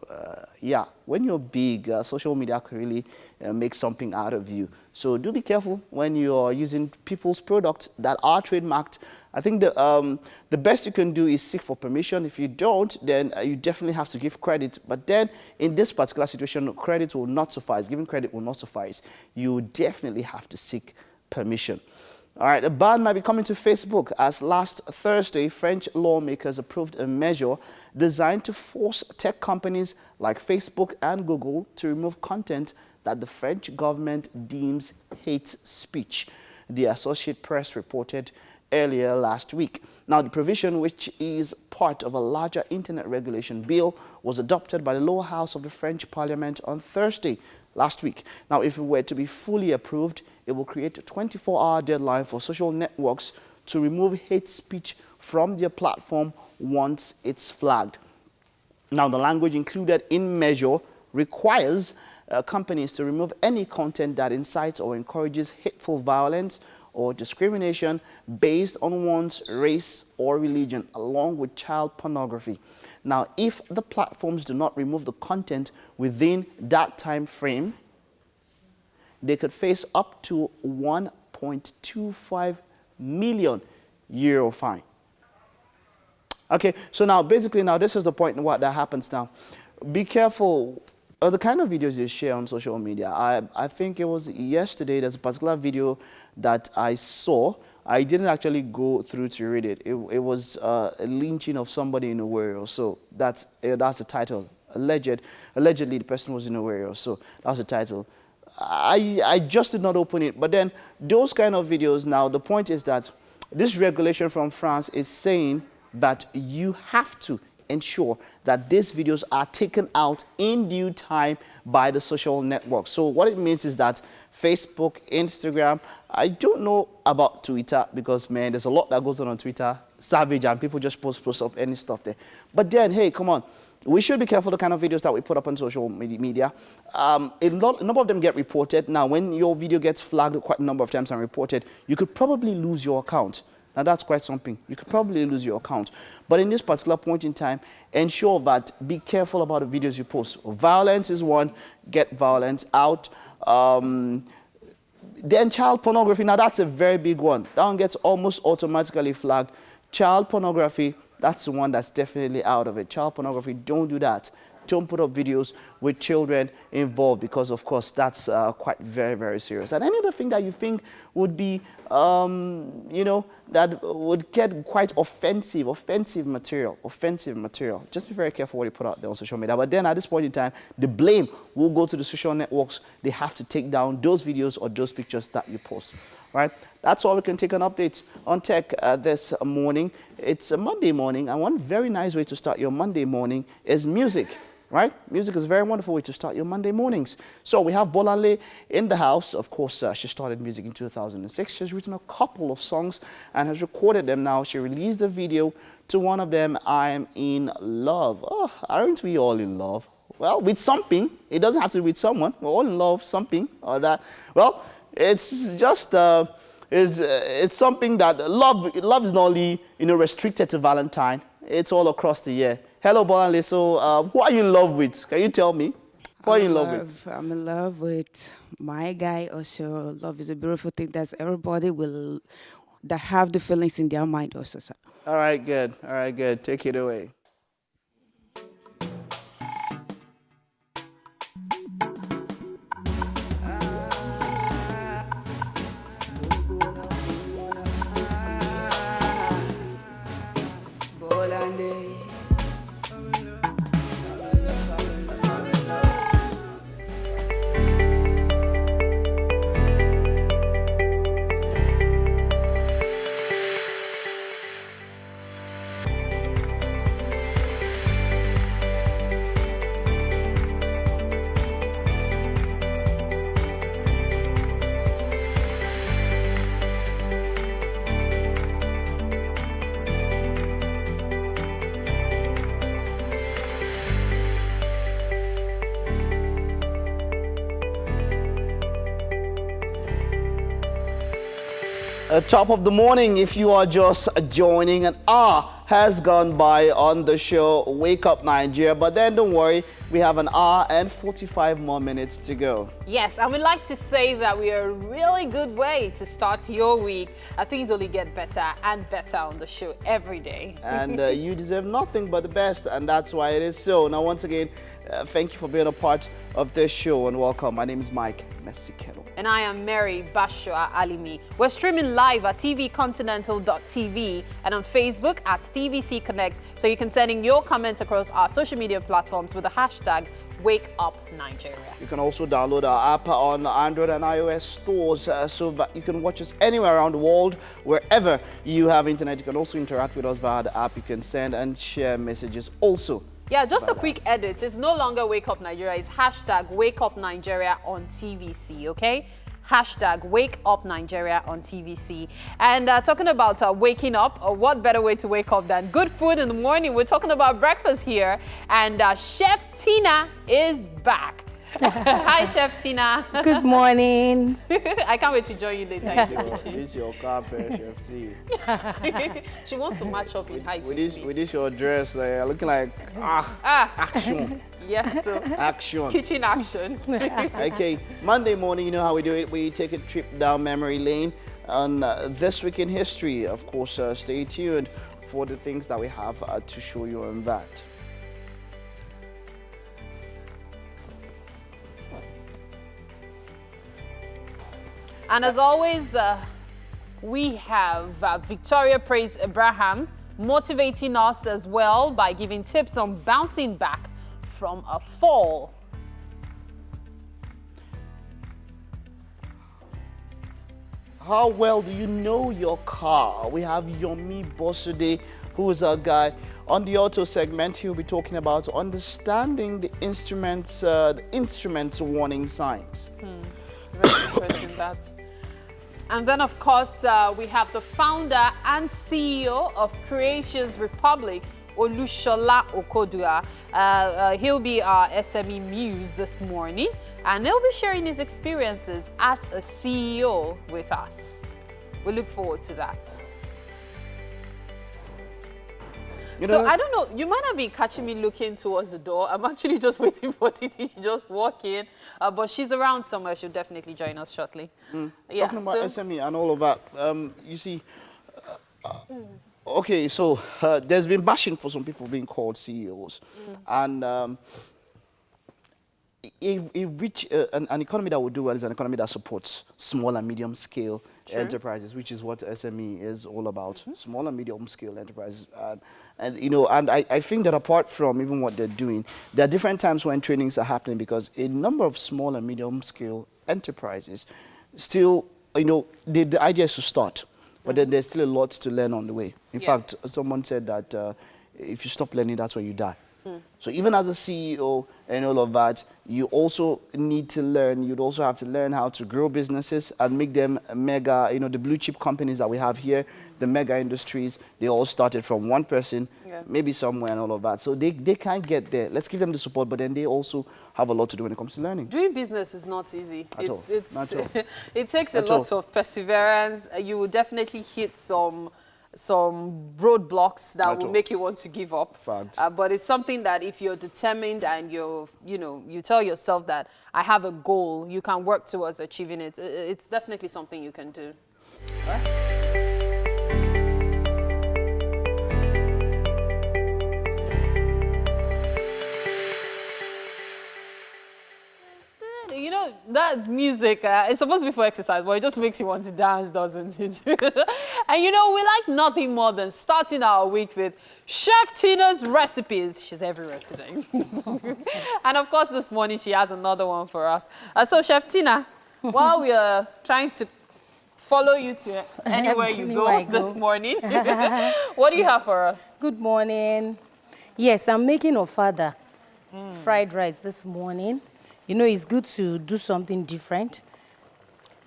yeah, when you're big, social media can really make something out of you. So do be careful when you're using people's products that are trademarked. I think the best you can do is seek for permission. If you don't, then you definitely have to give credit. But then, in this particular situation, credit will not suffice. Giving credit will not suffice. You definitely have to seek permission. All right, a ban might be coming to Facebook as last Thursday, French lawmakers approved a measure designed to force tech companies like Facebook and Google to remove content that the French government deems hate speech, the Associated Press reported earlier last week. Now, the provision, which is part of a larger internet regulation bill, was adopted by the lower house of the French parliament on Thursday last week. Now, if it were to be fully approved, it will create a 24-hour deadline for social networks to remove hate speech from their platform once it's flagged. Now, the language included in measure requires companies to remove any content that incites or encourages hateful violence or discrimination based on one's race or religion, along with child pornography. Now, if the platforms do not remove the content within that time frame, they could face up to €1.25 million fine. Okay, so now basically now this is the point in what that happens now. Be careful of the kind of videos you share on social media. I think it was yesterday, there's a particular video that I saw. I didn't actually go through to read it. It was a lynching of somebody in Owerri. So that's the title. Allegedly, the person was in Owerri. So that's the title. I just did not open it. But then those kind of videos now, the point is that this regulation from France is saying that you have to ensure that these videos are taken out in due time by the social network. So what it means is that Facebook, Instagram, I don't know about Twitter because, man, there's a lot that goes on Twitter, savage, and people just post up any stuff there. But then, hey, come on. We should be careful the kind of videos that we put up on social media. A number of them get reported. Now, when your video gets flagged quite a number of times and reported, you could probably lose your account. Now, that's quite something. You could probably lose your account. But in this particular point in time, ensure that be careful about the videos you post. Violence is one. Get violence out. Then child pornography. Now, that's a very big one. That one gets almost automatically flagged. Child pornography, that's the one that's definitely out of it. Child pornography, don't do that. Don't put up videos with children involved because, of course, that's quite very, very serious. And any other thing that you think would be, you know, that would get quite offensive material. Just be very careful what you put out there on social media. But then at this point in time, the blame will go to the social networks. They have to take down those videos or those pictures that you post. Right? That's all we can take an update on tech this morning. It's a Monday morning, and one very nice way to start your Monday morning is music. right? Music is a very wonderful way to start your Monday mornings. So we have Bolanle in the house. Of course, she started music in 2006. She's written a couple of songs and has recorded them now. She released a video to one of them, I'm in Love. Oh, aren't we all in love? Well, with something. It doesn't have to be with someone. We're all in love, something or that. Well, it's just... it's something that love is not only, restricted to Valentine. It's all across the year. Hello, Bolanle. So, who are you in love with? Can you tell me? Who are you in love with? I'm in love with my guy also. Love is a beautiful thing that everybody that have the feelings in their mind also. Sir. All right, good. All right, good. Take it away. Top of the morning, if you are just joining, an hour has gone by on the show Wake Up Nigeria, but then don't worry, we have an hour and 45 more minutes to go. Yes, and we'd like to say that we are a really good way to start your week. Things only get better and better on the show every day. And you deserve nothing but the best, and that's why it is so. Now, once again, thank you for being a part of this show, and welcome. My name is Mike Messikelo. And I am Mary Bashua Alimi. We're streaming live at tvcontinental.tv and on Facebook at TVC Connect, so you can send in your comments across our social media platforms with the hashtag #WakeUpNigeria. You can also download our app on Android and iOS stores so that you can watch us anywhere around the world, wherever you have internet. You can also interact with us via the app. You can send and share messages also. Yeah, just a quick edit. It's no longer Wake Up Nigeria. It's hashtag Wake Up Nigeria on TVC, okay? Hashtag Wake Up Nigeria on TVC. And talking about waking up, what better way to wake up than good food in the morning? We're talking about breakfast here. And Chef Tina is back. Hi, Chef Tina. Good morning. I can't wait to join you later. This is your carpet, Chef T. She wants to match up in height with this your dress, looking like action. Yes, so Action. kitchen action. Okay, Monday morning, you know how we do it. We take a trip down memory lane on This Week in History. Of course, stay tuned for the things that we have to show you on that. And as always, we have Victoria Praise Abraham motivating us as well by giving tips on bouncing back from a fall. How well do you know your car? We have Yomi Bosude, who is our guy. On the auto segment, he'll be talking about understanding the instruments warning signs. Very interesting, that. And then, of course, we have the founder and CEO of Creations Republic, Olushola Okodua. He'll be our SME muse this morning, and he'll be sharing his experiences as a CEO with us. We look forward to that. So I don't know, you might not be catching me looking towards the door. I'm actually just waiting for Titi to just walk in, but she's around somewhere. She'll definitely join us shortly. Yeah, talking about SME and all of that, you see, okay, so there's been bashing for some people being called CEOs, and an economy that will do well is an economy that supports small and medium scale enterprises, which is what SME is all about, small and medium scale enterprises. And you know, and I think that apart from even what they're doing, there are different times when trainings are happening, because a number of small and medium scale enterprises still, you know, the idea is to start, but then there's still a lot to learn on the way. In fact, someone said that if you stop learning, that's when you die. So even as a CEO and all of that, you also need to learn, you'd also have to learn how to grow businesses and make them mega, the blue chip companies that we have here, the mega industries, they all started from one person, maybe somewhere and all of that. So they can't get there. Let's give them the support, but then they also have a lot to do when it comes to learning. Doing business is not easy. At all. Not at all. It takes a lot of perseverance. You will definitely hit some roadblocks that will make you want to give up. But it's something that if you're determined and you tell yourself that I have a goal, you can work towards achieving it. It's definitely something you can do. Right? You know, that music, it's supposed to be for exercise, but it just makes you want to dance, doesn't it? And you know, we like nothing more than starting our week with Chef Tina's recipes. She's everywhere today. And of course, this morning she has another one for us. So Chef Tina, while we are trying to follow you to anywhere you go this morning, what do you have for us? Good morning. Yes, I'm making ofada fried rice this morning. You know, it's good to do something different.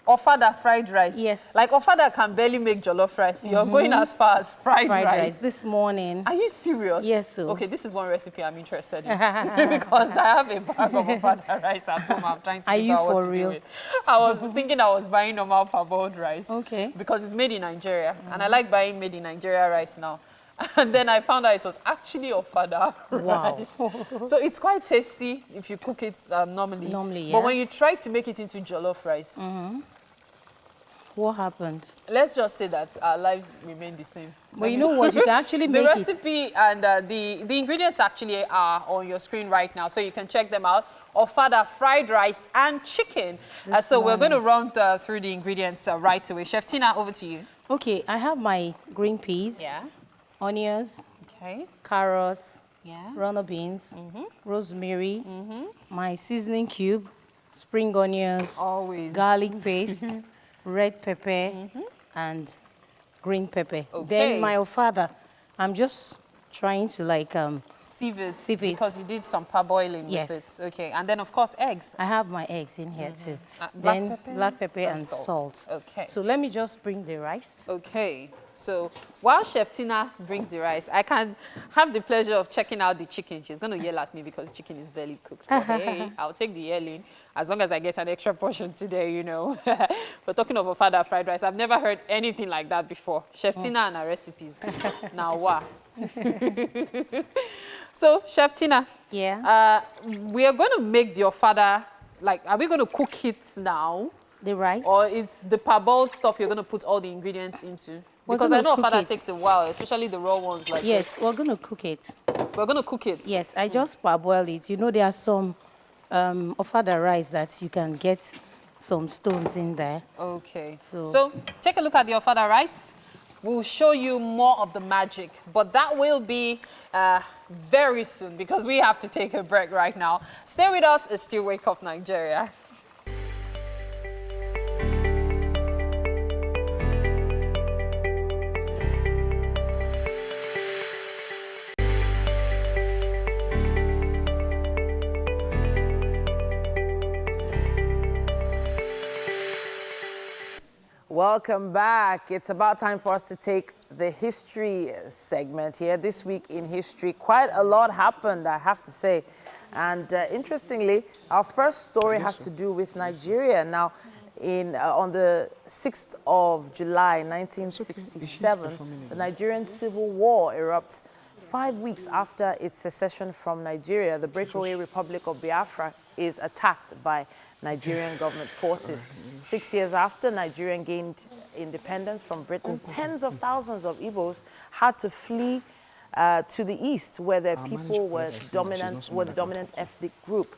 Ofada fried rice? Yes. Like ofada can barely make jollof rice. You're going as far as fried rice this morning. Are you serious? Yes, sir. Okay, this is one recipe I'm interested in. Because I have a bag of ofada rice at home. I'm trying to figure out what to do with. I was thinking I was buying normal parboiled rice. Okay. Because it's made in Nigeria. And I like buying made in Nigeria rice now. And then I found out it was actually ofada rice. So it's quite tasty if you cook it normally. Yeah. But when you try to make it into jollof rice, what happened? let's just say that our lives remain the same. But you know what? You can actually make the recipe and the ingredients actually are on your screen right now, so you can check them out. Ofada fried rice and chicken. So we're going to run through the ingredients right away. Chef Tina, over to you. Okay, I have my green peas. Yeah. Onions, Okay. carrots, Yeah. runner beans, rosemary, my seasoning cube, spring onions, Always. garlic paste, red pepper, and green pepper. Okay. Then my ofada, I'm just trying to like Sieve it. Sieve it. Because you did some parboiling Yes. with it. Okay. And then, of course, eggs. I have my eggs in here too. Black Black pepper and and salt. salt. Okay. So let me just bring the rice. Okay, so while Chef Tina brings the rice, I can have the pleasure of checking out the chicken. She's going to yell at me because the chicken is barely cooked. But hey, I'll take the yelling as long as I get an extra portion today, you know. We're talking of ofada fried rice. I've never heard anything like that before. Chef Tina and her recipes. Now, wow. So, Chef Tina, we are going to make the ofada, like, are we going to cook it now? The rice? Or it's the parboiled stuff you're going to put all the ingredients into? Because I know ofada takes a while, especially the raw ones like Yes, we're going to cook it. We're going to cook it? Yes, I just parboil it. You know, there are some ofada rice that you can get some stones in there. Okay. So take a look at the ofada rice. We'll show you more of the magic, but that will be very soon because we have to take a break right now. Stay with us. It's still Wake Up Nigeria. Welcome back. It's about time for us to take the history segment here. This week in history, quite a lot happened, I have to say. And interestingly, our first story has to do with Nigeria. Now, on the 6th of July, 1967, the Nigerian Civil War erupts. 5 weeks after its secession from Nigeria, the breakaway Republic of Biafra is attacked by Nigerian government forces. 6 years after Nigeria gained independence from Britain, tens of thousands of Igbos had to flee to the east, where their people were the dominant ethnic group.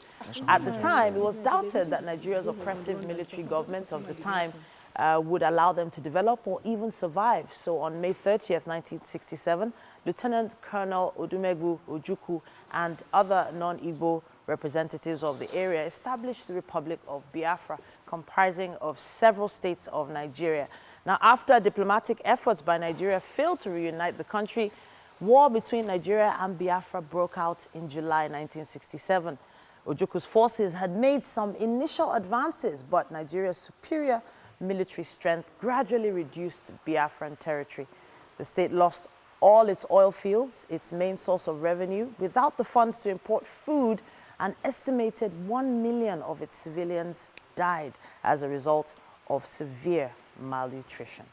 At the time, it was doubted that Nigeria's oppressive military government of the time would allow them to develop or even survive. So on May 30th, 1967, Lieutenant Colonel Odumegwu Ojukwu and other non-Igbo representatives of the area established the Republic of Biafra, comprising of several states of Nigeria. Now, after diplomatic efforts by Nigeria failed to reunite the country, War between Nigeria and Biafra broke out in July 1967. Ojukwu forces had made some initial advances, but Nigeria's superior military strength gradually reduced Biafran territory. The state lost all its oil fields, its main source of revenue. Without the funds to import food, an estimated 1 million of its civilians died as a result of severe malnutrition.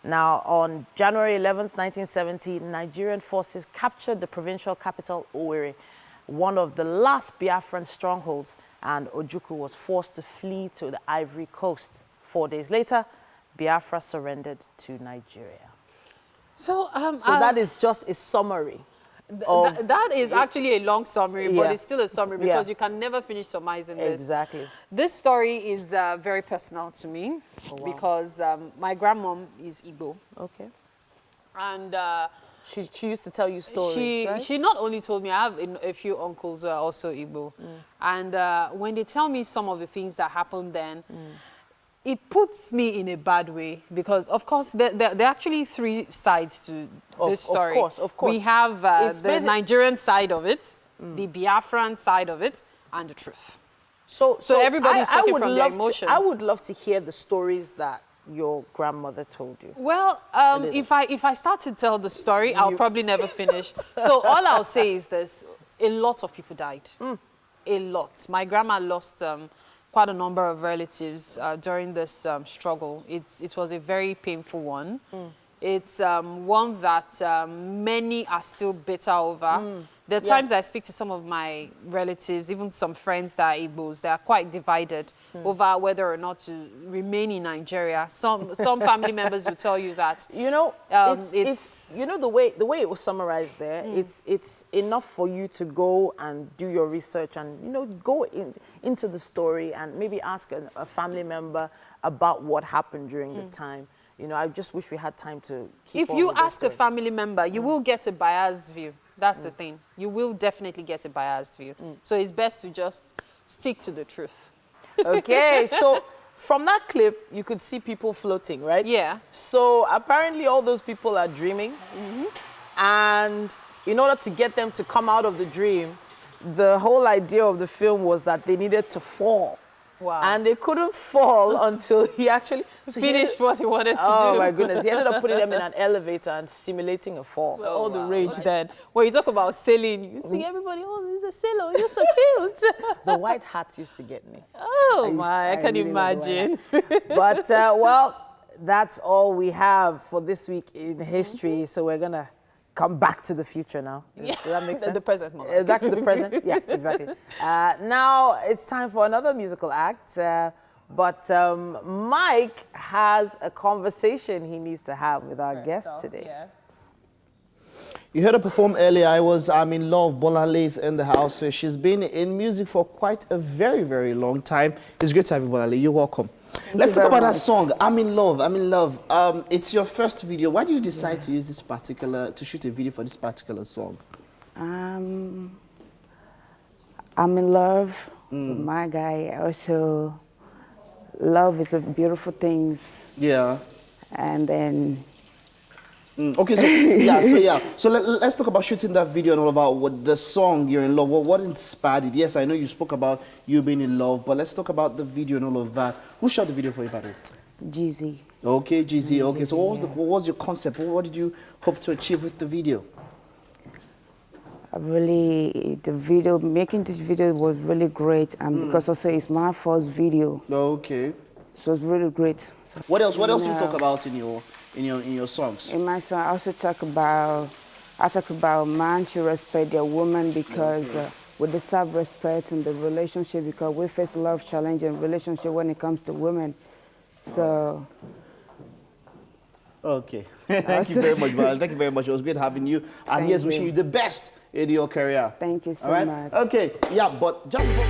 Now, on January 11th, 1970, Nigerian forces captured the provincial capital, Owerri, one of the last Biafran strongholds, and Ojukwu was forced to flee to the Ivory Coast. 4 days later, Biafra surrendered to Nigeria. So that is just a summary. That is actually a long summary, but Yeah. it's still a summary because you can never finish summarizing this. Exactly. This story is very personal to me because my grandmom is Igbo. Okay. And she used to tell you stories, right? she not only told me, I have a few uncles who are also Igbo. And when they tell me some of the things that happened then, it puts me in a bad way because, of course, there are actually three sides to this story. Of course. We have the Nigerian side of it, the Biafran side of it, and the truth. So everybody's talking from their emotions. I would love to hear the stories that your grandmother told you. Well, if I start to tell the story, I'll probably never finish. So all I'll say is this: a lot of people died. A lot. My grandma lost quite a number of relatives during this struggle. It was a very painful one. It's one that many are still bitter over. There are times I speak to some of my relatives, even some friends that are Igbos, they are quite divided over whether or not to remain in Nigeria. Some family members will tell you that. You know, it's you know the way it was summarized there. It's enough for you to go and do your research and go into the story and maybe ask a family member about what happened during the time. I just wish we had time to keep. If you ask a family member, you will get a biased view. That's the thing. You will definitely get a biased view. So it's best to just stick to the truth. Okay, so from that clip, you could see people floating, right? Yeah. So apparently all those people are dreaming. And in order to get them to come out of the dream, the whole idea of the film was that they needed to fall. Wow. And they couldn't fall until he actually finished what he wanted to do. Oh my goodness. He ended up putting them in an elevator and simulating a fall. Well, all the rage then. When you talk about sailing, you see everybody, oh, he's a sailor, you're so cute. The white hat used to get me. Oh I can really imagine. But, well, that's all we have for this week in history. So we're going to come back to the future now. Yeah. Does that make sense? The present moment. Back to the present. Yeah, exactly. Now it's time for another musical act. But Mike has a conversation he needs to have with our guest today. Yes. You heard her perform earlier. I'm in love. Bolale's in the house. So she's been in music for quite a very, very long time. It's great to have you, Bolale. You're welcome. Let's talk about that song, I'm in Love. I'm in Love. It's your first video. Why did you decide to use to shoot a video for this particular song? I'm in love with my guy. Also, love is a beautiful thing. Yeah. And then... Okay, so let's talk about shooting that video and all about what the song You're in Love. What inspired it? Yes, I know you spoke about you being in love, but let's talk about the video and all of that. Who shot the video for you, by the way? GZ. Okay, GZ. Okay, so what was your concept? What did you hope to achieve with the video? Making this video was really great, and because also it's my first video. Okay. So it's really great. So, what else do you talk about in your songs? In my song, I also talk about man should respect their woman because we deserve respect in the relationship because we face a lot of challenge in relationship when it comes to women. So. Okay. Thank you very much, Val. Thank you very much. It was great having you. And here's wishing you the best in your career. Thank you so much. Okay. Yeah, but just before...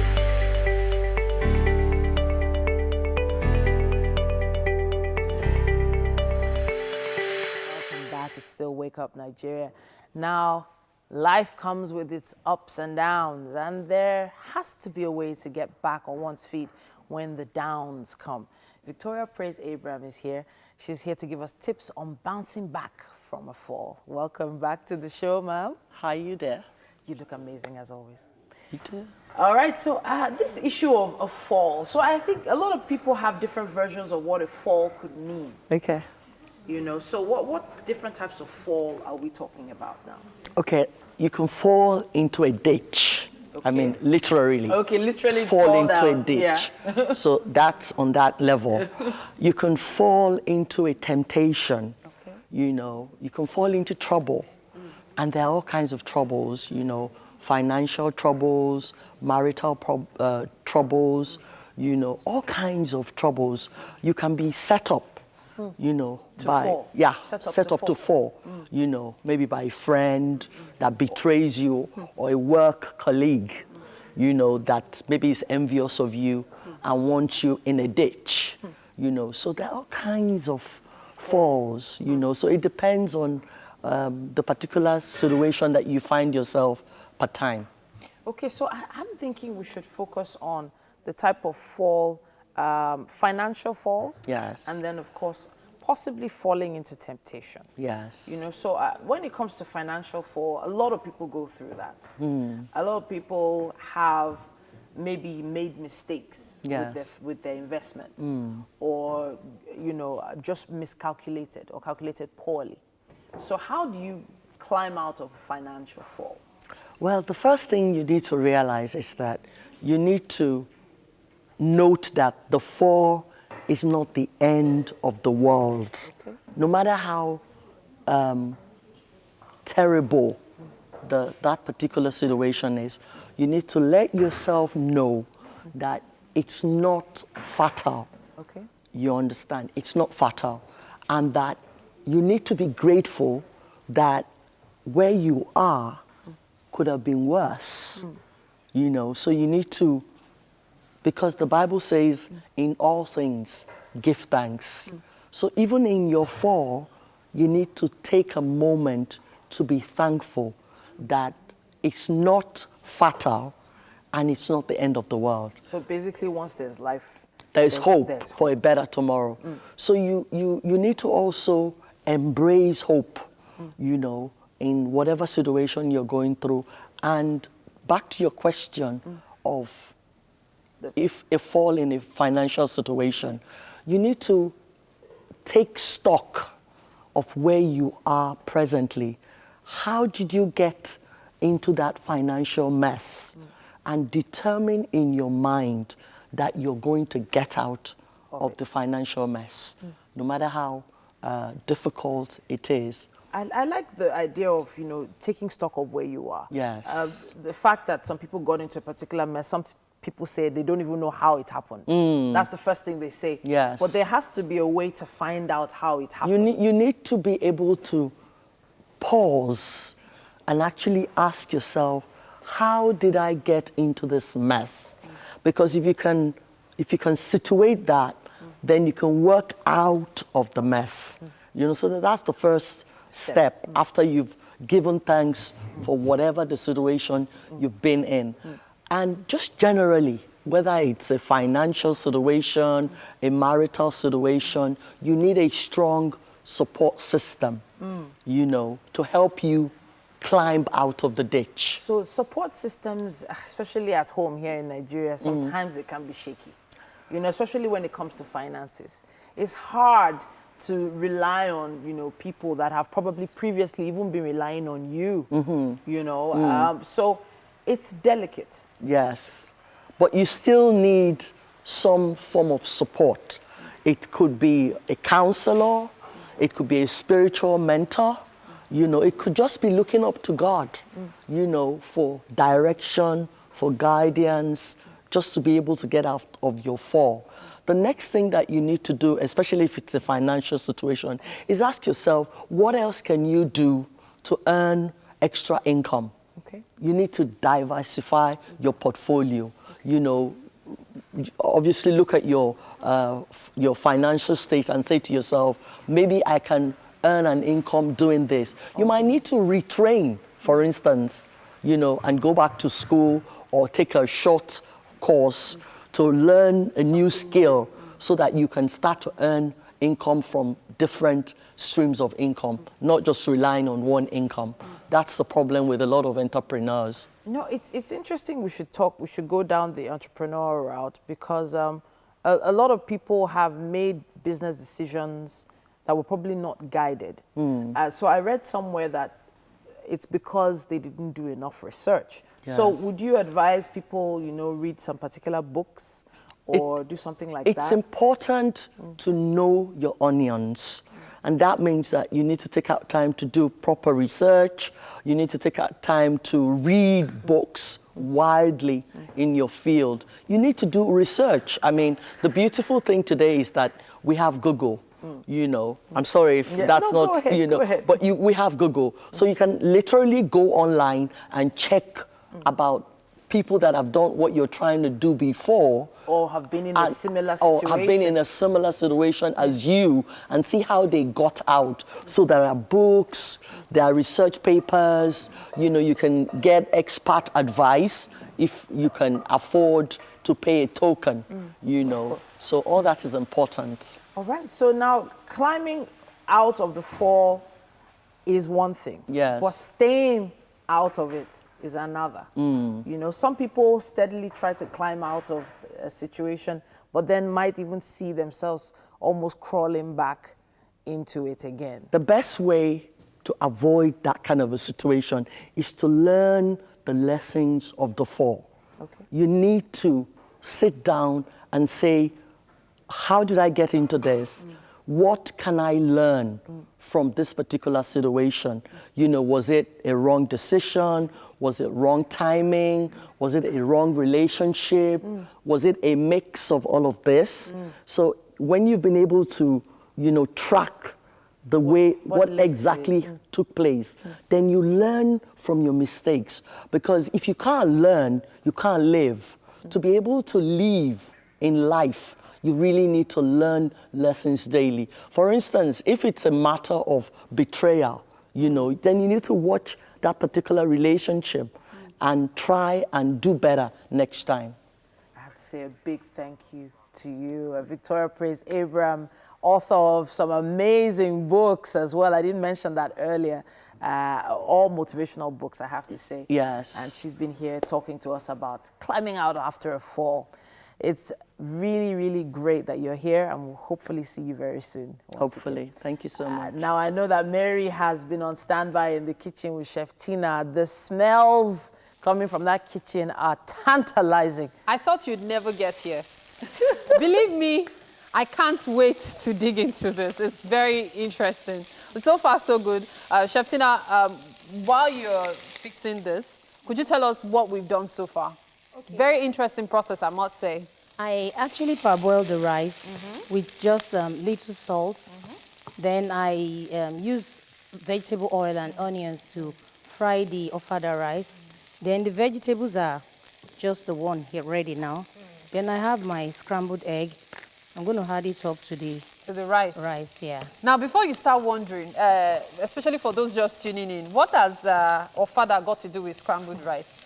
It's still Wake Up Nigeria. Now, life comes with its ups and downs, and there has to be a way to get back on one's feet when the downs come. Victoria Praise Abraham is here. She's here to give us tips on bouncing back from a fall. Welcome back to the show, ma'am. How you there? You look amazing as always. You do? All right, so this issue of a fall. So I think a lot of people have different versions of what a fall could mean. Okay. You know, so what different types of fall are we talking about now? Okay, you can fall into a ditch. Okay. I mean, literally. Okay, literally fall into down. a ditch. Yeah. So that's on that level. You can fall into a temptation. Okay. You know, you can fall into trouble. And there are all kinds of troubles, you know, financial troubles, marital troubles, you know, all kinds of troubles. You can be set up, you know, fall. Yeah, Set up to fall, you know, maybe by a friend that betrays you or a work colleague, you know, that maybe is envious of you and wants you in a ditch, you know. So there are all kinds of falls, you know, so it depends on the particular situation that you find yourself per time. Okay, so I'm thinking we should focus on the type of fall, financial falls. Yes. And then, of course, possibly falling into temptation. Yes. You know, so when it comes to financial fall, a lot of people go through that. A lot of people have maybe made mistakes Yes. with their investments or, you know, just miscalculated or calculated poorly. So how do you climb out of financial fall? Well, the first thing you need to realize is that you need to note that the fall is not the end of the world. Okay. No matter how terrible that particular situation is, you need to let yourself know that it's not fatal. Okay. You understand? It's not fatal. And that you need to be grateful that where you are could have been worse. You know, so you need to, because the Bible says, in all things, give thanks. So even in your fall, you need to take a moment to be thankful that it's not fatal and it's not the end of the world. So basically, once there's life, There's hope there's for a better tomorrow. So you need to also embrace hope, you know, in whatever situation you're going through. And back to your question of if a fall in a financial situation, you need to take stock of where you are presently. How did you get into that financial mess? And determine in your mind that you're going to get out of the financial mess, no matter how difficult it is. I like the idea of, you know, taking stock of where you are. Yes. The fact that some people got into a particular mess, some people say they don't even know how it happened. That's the first thing they say. Yes. But there has to be a way to find out how it happened. You need to be able to pause and actually ask yourself, how did I get into this mess? Because if you can situate that, then you can work out of the mess. You know, so that's the first step after you've given thanks for whatever the situation you've been in. And just generally, whether it's a financial situation, a marital situation, you need a strong support system, you know, to help you climb out of the ditch. So support systems, especially at home here in Nigeria, sometimes it can be shaky. You know, especially when it comes to finances. It's hard to rely on, you know, people that have probably previously even been relying on you, you know. So it's delicate. Yes, but you still need some form of support. It could be a counselor, it could be a spiritual mentor, you know, it could just be looking up to God, you know, for direction, for guidance, just to be able to get out of your fall. The next thing that you need to do, especially if it's a financial situation, is ask yourself, what else can you do to earn extra income? Okay. You need to diversify your portfolio. You know, obviously look at your financial state and say to yourself, maybe I can earn an income doing this. You might need to retrain, for instance, you know, and go back to school or take a short course to learn a new skill so that you can start to earn income from different streams of income, not just relying on one income. That's the problem with a lot of entrepreneurs. No, it's interesting. We should go down the entrepreneurial route because a lot of people have made business decisions that were probably not guided. So I read somewhere that it's because they didn't do enough research. Yes. So would you advise people, read some particular books or do something like that? It's important to know your onions. And that means that you need to take out time to do proper research. You need to take out time to read books widely in your field. You need to do research. I mean, the beautiful thing today is that we have Google. I'm sorry if that's no, not, go ahead. but we have Google. So you can literally go online and check about people that have done what you're trying to do before. Or have been in a similar situation. Or have been in a similar situation as you and see how they got out. So there are books, there are research papers, you can get expert advice if you can afford to pay a token, So all that is important. All right, so now climbing out of the fall is one thing. Yes. But staying out of it is another. Some people steadily try to climb out of a situation, but then might even see themselves almost crawling back into it again. The best way to avoid that kind of a situation is to learn the lessons of the fall. Okay. You need to sit down and say, how did I get into this? What can I learn from this particular situation? Was it a wrong decision? Was it wrong timing? Was it a wrong relationship? Was it a mix of all of this? So when you've been able to, track the way, what exactly took place, then you learn from your mistakes. Because if you can't learn, you can't live. To be able to live in life, you really need to learn lessons daily. For instance, if it's a matter of betrayal, then you need to watch that particular relationship and try and do better next time. I have to say a big thank you to you, Victoria Praise Abraham, author of some amazing books as well. I didn't mention that earlier. All motivational books, I have to say. Yes. And she's been here talking to us about climbing out after a fall. It's really, really great that you're here, and we'll hopefully see you very soon. Hopefully. Thank you so much. Now, I know that Mary has been on standby in the kitchen with Chef Tina. The smells coming from that kitchen are tantalizing. I thought you'd never get here. Believe me, I can't wait to dig into this. It's very interesting. But so far, so good. Chef Tina, while you're fixing this, could you tell us what we've done so far? Okay. Very interesting process, I must say. I actually parboiled the rice with just little salt. Then I use vegetable oil and onions to fry the ofada rice. Then the vegetables are just the one here ready now. Then I have my scrambled egg. I'm going to add it up to the rice. Rice, yeah. Now, before you start wondering, especially for those just tuning in, what has ofada got to do with scrambled rice?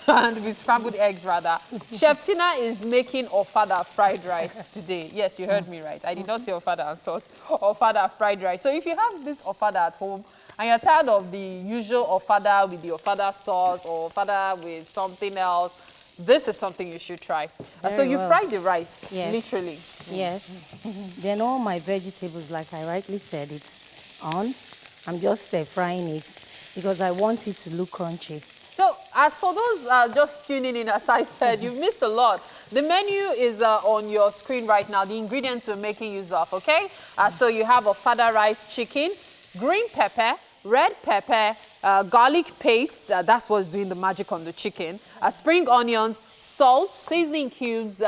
And with scrambled eggs, rather. Chef Tina is making ofada fried rice today. Yes, you heard me right. I did not say ofada and sauce. Ofada fried rice. So if you have this ofada at home and you're tired of the usual ofada with the ofada sauce or ofada with something else, this is something you should try. So you fry the rice, yes. literally. Yes. Then all my vegetables, like I rightly said, it's on. I'm just frying it because I want it to look crunchy. So as for those just tuning in, as I said, you've missed a lot. The menu is on your screen right now, the ingredients we're making use of, okay? So you have ofada rice chicken, green pepper, red pepper, garlic paste, that's what's doing the magic on the chicken, spring onions, salt, seasoning cubes,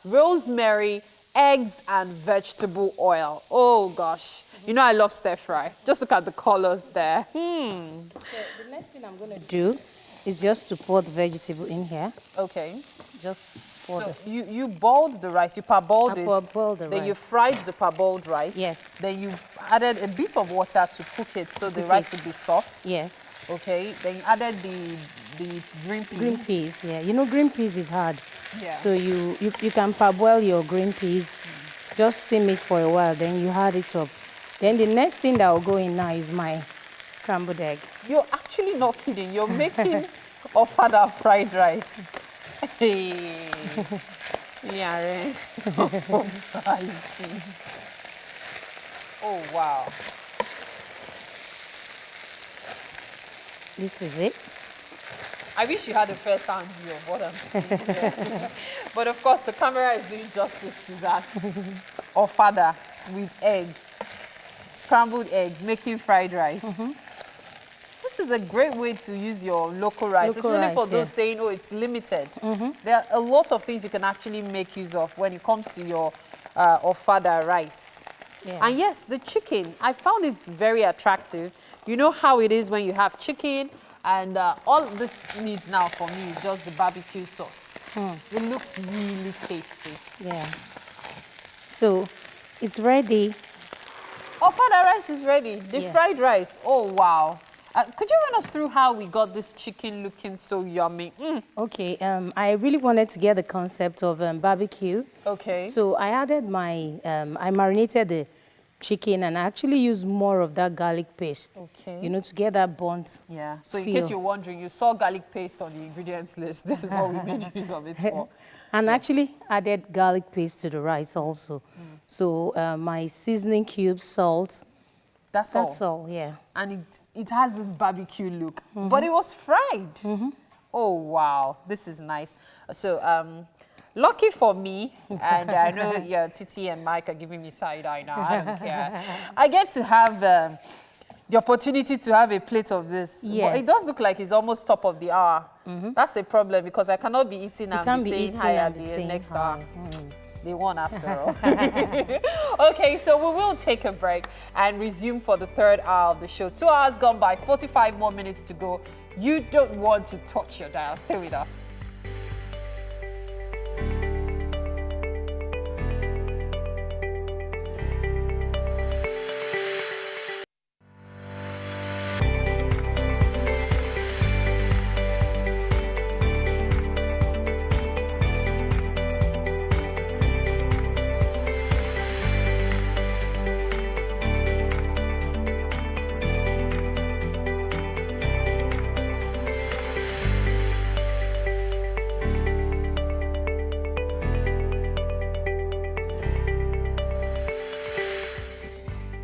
rosemary, eggs, and vegetable oil. Oh gosh, you know I love stir fry. Just look at the colors there. So the next thing I'm going to do is just to pour the vegetable in here. Okay. Just pour so you boiled the rice, you parboiled it. Parboiled the rice. Then you fried the parboiled rice. Yes. Then you added a bit of water to cook it so the rice would be soft. Yes. Okay. Then you added the green peas. Green peas, yeah. You know green peas is hard. Yeah. So you can parboil your green peas, just steam it for a while, then you add it up. Then the next thing that will go in now is my scrambled egg. You're actually not kidding. You're making ofada fried rice. Hey. Yeah, I see. Oh, wow. This is it. I wish you had a fair sound view of what I'm seeing here. But of course, the camera is doing justice to that. Ofada with egg, scrambled eggs, making fried rice. This is a great way to use your local rice, especially for those saying, oh, it's limited. There are a lot of things you can actually make use of when it comes to your ofada rice. Yeah. And yes, the chicken, I found it very attractive. You know how it is when you have chicken, and all this needs now for me is just the barbecue sauce. It looks really tasty. Yeah. So it's ready. Ofada rice is ready. The fried rice. Oh, wow. Could you run us through how we got this chicken looking so yummy? Okay, I really wanted to get the concept of barbecue. Okay. So I added my, I marinated the chicken and I actually used more of that garlic paste. Okay. You know, to get that burnt Yeah. So in feel. case you're wondering, you saw garlic paste on the ingredients list. This is what we made use of it for. And actually added garlic paste to the rice also. So my seasoning cubes, salt. That's all, yeah. And it has this barbecue look, but it was fried. Oh, wow. This is nice. So, lucky for me, and I know Titi and Mike are giving me side eye now. I don't care. I get to have the opportunity to have a plate of this. Yes. But it does look like it's almost top of the hour. That's a problem because I cannot be eating and be saying hi at the next hour. They won after all. Okay, so we will take a break and resume for the third hour of the show. 2 hours gone by, 45 more minutes to go. You don't want to touch your dial. Stay with us.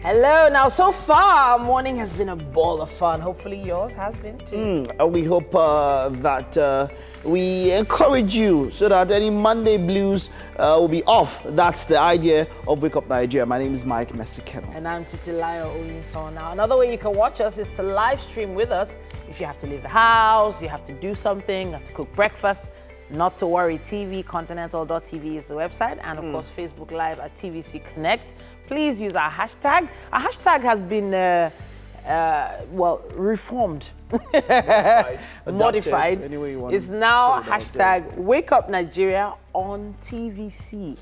Hello. Now, so far, our morning has been a ball of fun. Hopefully, yours has been too. We hope that we encourage you so that any Monday blues will be off. That's the idea of Wake Up Nigeria. My name is Mike Kano. And I'm Titilayo Oyinson. Now, another way you can watch us is to live stream with us. If you have to leave the house, you have to do something, you have to cook breakfast, not to worry. tvcontinental.tv is the website, and of course, Facebook Live at TVC Connect. Please use our hashtag. Our hashtag has been, reformed. Modified. Any way you want It's now to put it out hashtag Wake Up Nigeria on TVC.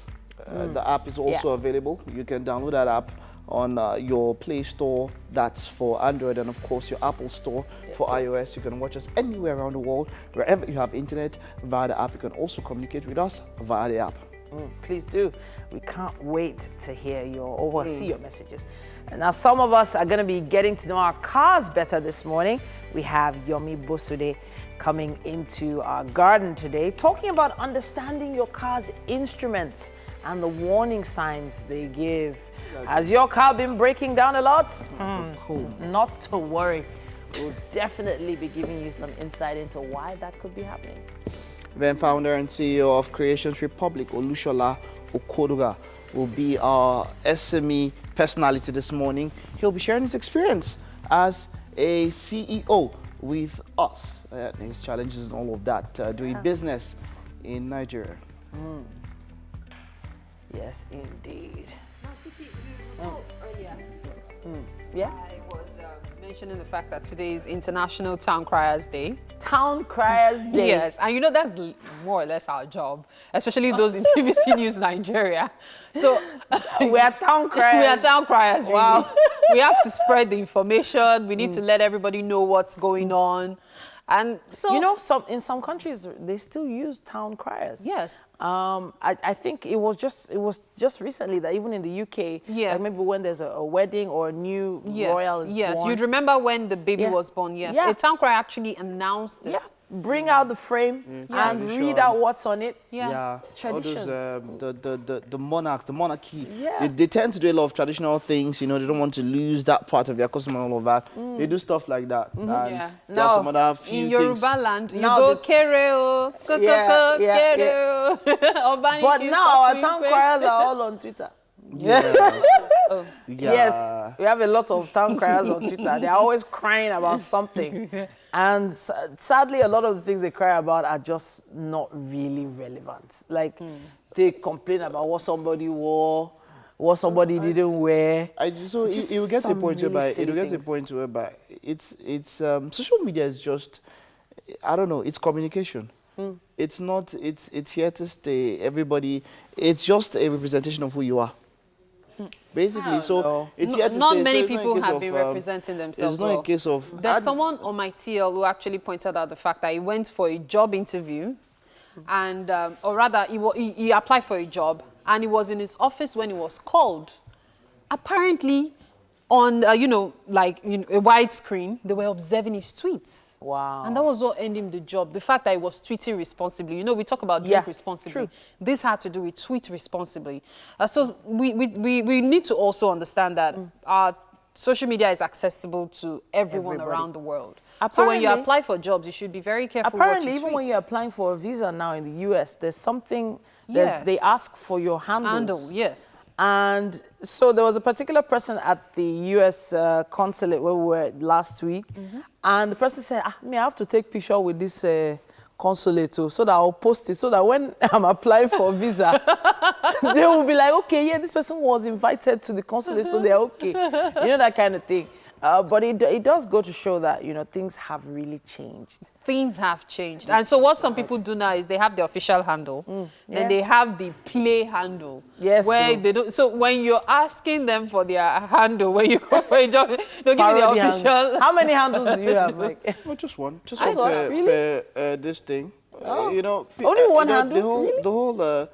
The app is also available. You can download that app on your Play Store. That's for Android, and of course your Apple Store for iOS. You can watch us anywhere around the world, wherever you have internet via the app. You can also communicate with us via the app. Please do. We can't wait to hear your see your messages. And now some of us are going to be getting to know our cars better this morning. We have Yomi Bosude coming into our garden today, talking about understanding your car's instruments and the warning signs they give. Has your car been breaking down a lot? Not to worry. We'll definitely be giving you some insight into why that could be happening. Then founder and CEO of Creations Republic, Olushola Okoduga, will be our SME personality this morning. He'll be sharing his experience as a CEO with us, his challenges and all of that, doing business in Nigeria. Yes, indeed. Now, Titi, earlier, Yeah? I was mentioning the fact that today is International Town Criers Day. Town Criers Day. Yes, and you know that's more or less our job, especially those in TVC News Nigeria. So we are town criers. We are town criers, really. Wow. We have to spread the information. We need to let everybody know what's going on. And so, you know, in some countries, they still use town criers. Yes. I think it was just recently that even in the UK, yes, like maybe when there's a wedding or a new royal is born. You'd remember when the baby was born. Yes, a town crier actually announced it. Yeah, bring out the frame and read out what's on it. Traditions. All those, the monarchs, the monarchy. Yeah. They tend to do a lot of traditional things. You know, they don't want to lose that part of their custom and all of that. They do stuff like that. And there are some other few in things. Yoruba land, you go kereo, kereo. But now our town criers are all on Twitter. Yes, we have a lot of town criers on Twitter. They're always crying about something. And sadly, a lot of the things they cry about are just not really relevant. Like, they complain about what somebody wore, what somebody didn't wear. So it will get to a point whereby it's social media is just, I don't know, it's communication. It's not, it's here to stay. Everybody, it's just a representation of who you are. Basically, so it's here to stay. Not many people have been representing themselves. It's not a case of... There's someone on my TL who actually pointed out the fact that he went for a job interview and, or rather, he applied for a job and he was in his office when he was called. Apparently, on, a wide screen, they were observing his tweets. Wow. And that was what earned him the job. The fact that he was tweeting responsibly. You know, we talk about drink responsibly. True. This had to do with tweet responsibly. So we need to also understand that our social media is accessible to everyone around the world. So when you apply for jobs, you should be very careful what you tweet. Apparently, even when you're applying for a visa now in the US, there's something... They ask for your handles. Yes. And so there was a particular person at the US consulate where we were last week. And the person said, I have to take picture with this consulate too, so that I'll post it, so that when I'm applying for a visa, they will be like, okay, yeah, this person was invited to the consulate, so they're okay. You know, that kind of thing. But it does go to show that, you know, things have really changed. Things have changed. And so what some people do now is they have the official handle, then they have the play handle. Yes. Where they don't. So when you're asking them for their handle, when you go for a job, they'll give you the official. Handle. How many handles do you have, Mike? No, just one. Just one per this thing. You know, only one handle. The whole.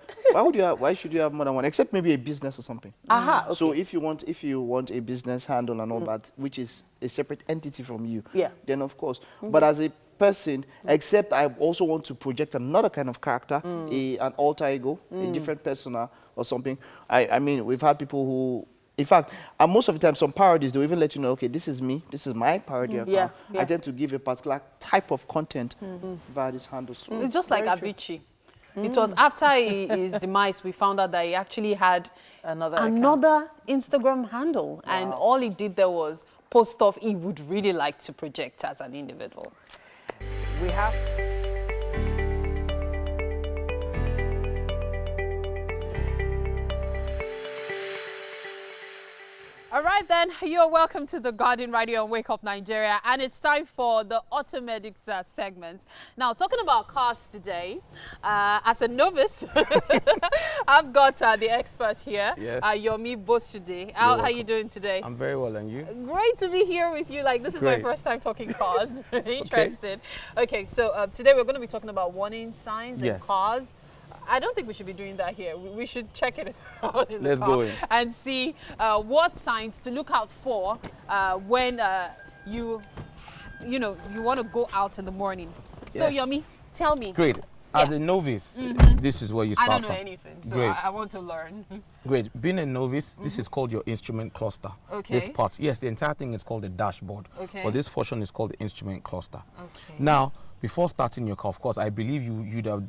Why should you have more than one? Except maybe a business or something. Okay. So if you want a business handle and all that, which is a separate entity from you, then of course. But as a person, except I also want to project another kind of character, an alter ego, a different persona or something. I mean, we've had people who. In fact, most of the time, some parodies, they'll even let you know, okay, this is me, this is my parody account. I tend to give a particular type of content via this handle. So it's just like Avicii. It was after his demise, we found out that he actually had another Instagram handle. Wow. And all he did there was post stuff he would really like to project as an individual. We have... All right, then, you're welcome to the Guardian Radio on Wake Up Nigeria, and it's time for the Automedics segment. Now, talking about cars today, as a novice, I've got the expert here, Yomi Bosude. How are you doing today? I'm very well, and you? Great to be here with you. Like, this is my first time talking cars. Interested. Okay, so today we're going to be talking about warning signs in cars. I don't think we should be doing that here. We should check it out in the car. Go in. And see what signs to look out for when you want to go out in the morning. So Yomi, tell me. Great. As a novice, this is where you start from. I don't know anything, so I want to learn. Great. Being a novice, this is called your instrument cluster. Okay. This part, yes, the entire thing is called the dashboard. Okay. But this portion is called the instrument cluster. Okay. Now, before starting your car, of course, I believe you'd have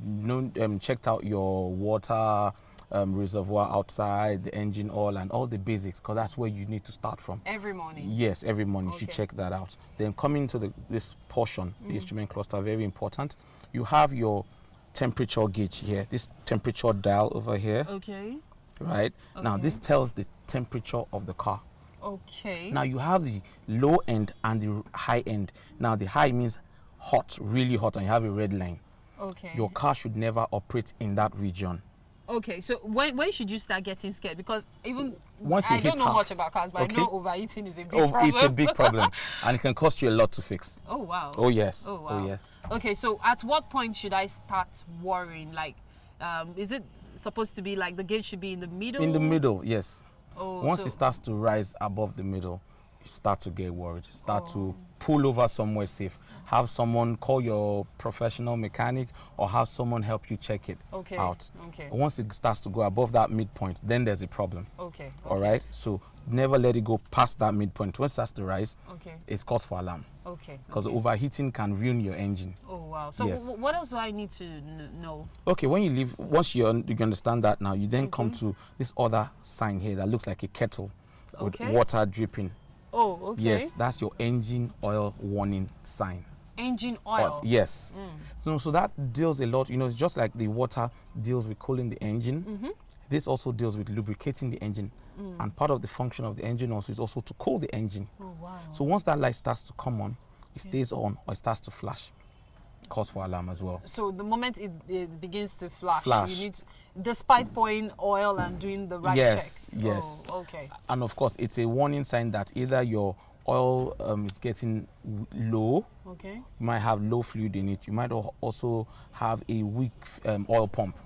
checked out your water reservoir outside, the engine oil, and all the basics, because that's where you need to start from. Every morning? Yes, every morning. You should check that out. Then coming to this portion, the instrument cluster, very important. You have your temperature gauge here, this temperature dial over here. Okay. Right? Okay. Now, this tells the temperature of the car. Okay. Now, you have the low end and the high end. Now, the high means hot, really hot, and you have a red line. Okay. Your car should never operate in that region. Okay, so when should you start getting scared? Because even once you I don't know much about cars, but I know overheating is a big problem. It's a big problem, and it can cost you a lot to fix. Oh, wow. Oh, yes. Oh, wow. Oh, yeah. Okay, so at what point should I start worrying? Like, is it supposed to be like the gauge should be in the middle? In the middle, yes. Oh, Once so it starts to rise above the middle, you start to get worried. Start to pull over somewhere safe. Have someone call your professional mechanic or have someone help you check it out. Okay. Once it starts to go above that midpoint, then there's a problem. Okay. All right? So never let it go past that midpoint. Once it starts to rise, it's cause for alarm. Okay. Because overheating can ruin your engine. Oh, wow. So yes. What else do I need to know? Okay, when you leave, once you understand that now, you then come to this other sign here that looks like a kettle with water dripping. Oh, okay. Yes, that's your engine oil warning sign. Engine oil? Yes. So that deals a lot, it's just like the water deals with cooling the engine. This also deals with lubricating the engine. And part of the function of the engine also is also to cool the engine. Oh, wow. So once that light starts to come on, it stays on or it starts to flash. Cause for alarm as well. So the moment it begins to flash, you need to, despite pouring oil and doing the right checks. Yes. Oh, okay. And of course, it's a warning sign that either your oil is getting low. Okay. You might have low fluid in it. You might also have a weak oil pump.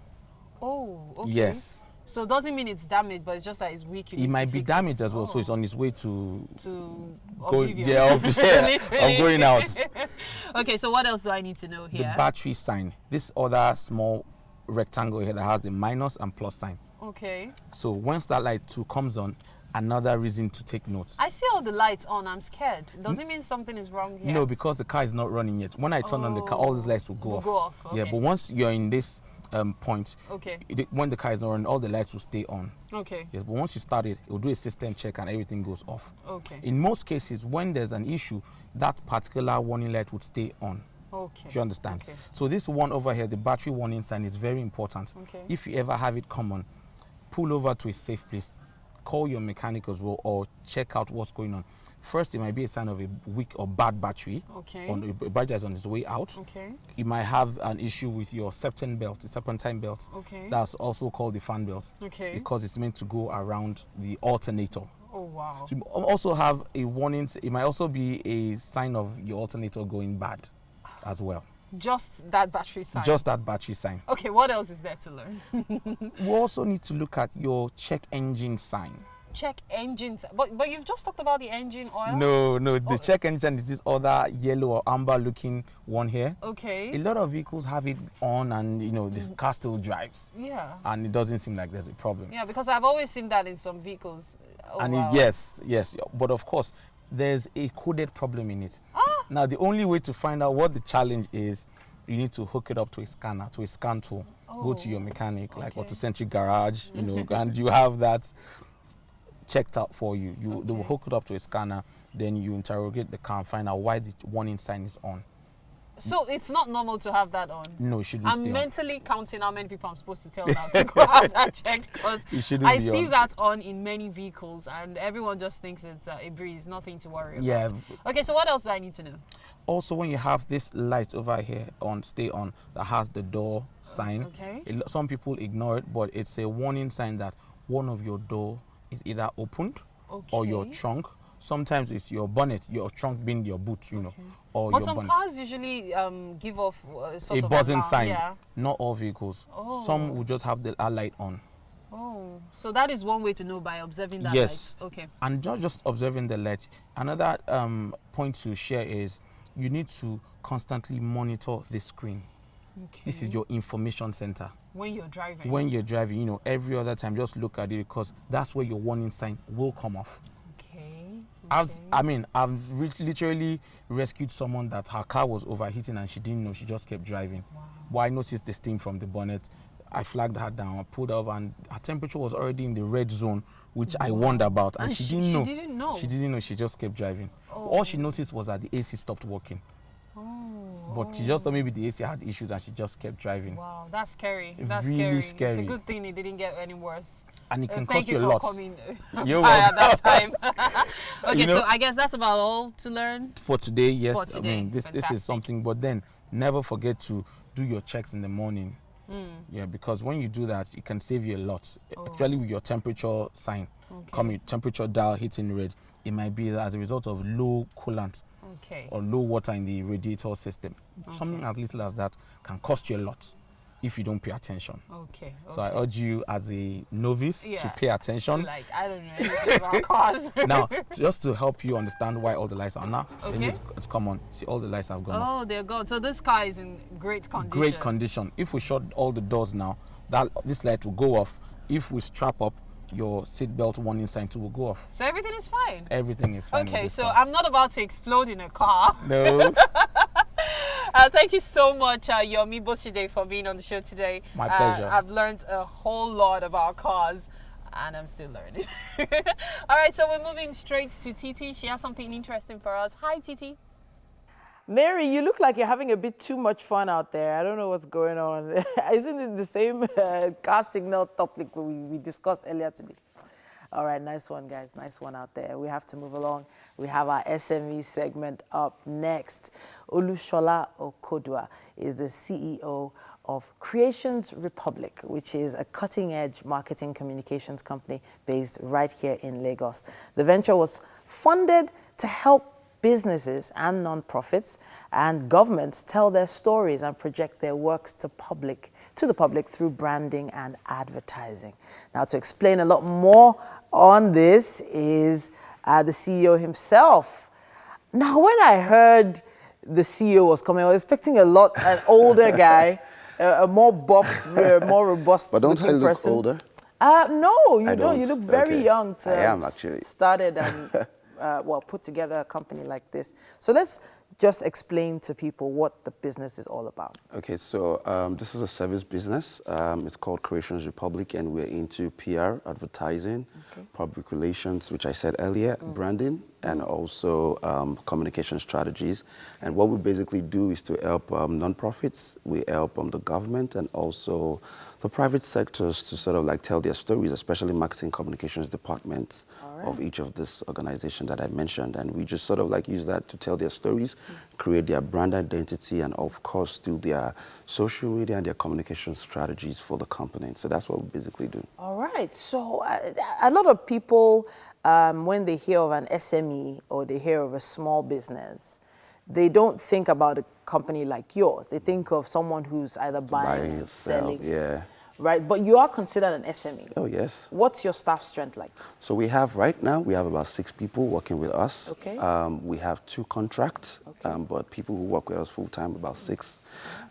Oh, okay. Yes. So it doesn't mean it's damaged, but it's just that it's weak. It might be damaged as well, so it's on its way to go. I'm going out. Okay, so what else do I need to know here? The battery sign. This other small rectangle here that has a minus and plus sign. Okay. So once that light 2 comes on, another reason to take note. I see all the lights on. I'm scared. Does it mean something is wrong here? No, because the car is not running yet. When I turn on the car, all these lights will go off. Okay. Yeah, but once you're in this point, okay, when the car is not running, all the lights will stay on. Okay. Yes, but once you start it, it will do a system check and everything goes off. Okay. In most cases, when there's an issue, that particular warning light would stay on. Okay. Do you understand? Okay. So this one over here, the battery warning sign, is very important. Okay. If you ever have it come on, pull over to a safe place, call your mechanic as well, or check out what's going on. First, it might be a sign of a weak or bad battery. Okay. On a battery that's on its way out. Okay. You might have an issue with your serpentine belt, the serpentine belt. Okay. That's also called the fan belt. Okay. Because it's meant to go around the alternator. Oh, wow. So you also have a warning. It might also be a sign of your alternator going bad as well. Just that battery sign? Just that battery sign. Okay, what else is there to learn? We also need to look at your check engine sign. Check engine, but you've just talked about the engine oil? No, the check engine is this other yellow or amber looking one here. Okay. A lot of vehicles have it on and this car still drives. Yeah. And it doesn't seem like there's a problem. Yeah, because I've always seen that in some vehicles. Oh, and wow. Yes, but of course, there's a coded problem in it. Now, the only way to find out what the challenge is, you need to hook it up to a scanner, to a scan tool. Go to your mechanic, like Autocentric Garage, and you have that checked out for you. They will hook it up to a scanner, then you interrogate the car and find out why the warning sign is on. So it's not normal to have that on? No, it shouldn't I'm stay mentally counting how many people I'm supposed to tell now to go have that checked, because I see that on in many vehicles and everyone just thinks it's a breeze, nothing to worry about. Okay, so what else do I need to know? Also, when you have this light over here on, stay on, that has the door sign, some people ignore it, but it's a warning sign that one of your door is either opened or your trunk. Sometimes it's your bonnet, your trunk being your boot, or but your some bonnet. Cars usually give off sort a of buzzing alarm. sign. Yeah. Not all vehicles. Some will just have the light on. Oh, so that is one way to know, by observing that light. Okay. And not just observing the light. Another point to share is you need to constantly monitor the screen. Okay. This is your information center. When you're driving? When you're driving, every other time, just look at it because that's where your warning sign will come off. I've literally rescued someone that her car was overheating and she didn't know. She just kept driving. Wow. But I noticed the steam from the bonnet. I flagged her down. I pulled her over and her temperature was already in the red zone, which I warned about. And she didn't know. She didn't know. She just kept driving. All she noticed was that the AC stopped working. But she just thought maybe the AC had issues and she just kept driving. Wow, that's scary. That's really scary. It's a good thing it didn't get any worse. And it can cost you a lot. Thank you for coming at that time. Okay, so I guess that's about all to learn. For today, yes. For today. This is something. But then never forget to do your checks in the morning. Yeah, because when you do that, it can save you a lot. Actually, with your temperature sign, coming temperature dial hitting red, it might be as a result of low coolant or low water in the radiator system. Something as little as that can cost you a lot. if you don't pay attention. Okay. So I urge you as a novice to pay attention. Like, I don't know anything about cars. Now, just to help you understand why all the lights are now, Okay. it's common. See, all the lights have gone off. Oh, they're gone. So this car is in great condition. Great condition. If we shut all the doors now, this light will go off. If we strap up, your seatbelt warning sign too will go off. So everything is fine? Everything is fine. Okay, so I'm not about to explode in a car. No. Thank you so much, Yomi Boside, for being on the show today. My pleasure. I've learned a whole lot about cars, and I'm still learning. All right, so we're moving straight to Titi. She has something interesting for us. Hi, Titi. Mary, you look like you're having a bit too much fun out there. I don't know what's going on. Isn't it the same car signal topic we discussed earlier today? All right, nice one, guys. Nice one out there. We have to move along. We have our SME segment up next. Olushola Okodua is the CEO of Creations Republic, which is a cutting-edge marketing communications company based right here in Lagos. The venture was funded to help businesses and nonprofits and governments tell their stories and project their works to the public through branding and advertising. Now, to explain a lot more on this is the CEO himself. Now, when I heard the CEO was coming, I was expecting an older guy, a more buff, more robust But don't I look person. older? No, you don't. You look very Okay. young to I am actually. started and put together a company like this. So let's just explain to people what the business is all about. Okay, so this is a service business. It's called Creations Republic, and we're into PR, advertising, public relations, which I said earlier, branding, and also communication strategies. And what we basically do is to help nonprofits. We help the government and also the private sectors to sort of like tell their stories, especially marketing communications departments of each of this organization that I mentioned. And we just sort of like use that to tell their stories, create their brand identity, and of course do their social media and their communication strategies for the company. So that's what we basically do. All right. So a lot of people, when they hear of an SME or they hear of a small business, they don't think about a company like yours. They think of someone who's either buying or selling. Yeah. Right, but you are considered an SME. Oh, yes. What's your staff strength like? So we have, right now, we have about 6 people working with us. Okay. We have 2 contracts, but people who work with us full-time, about 6.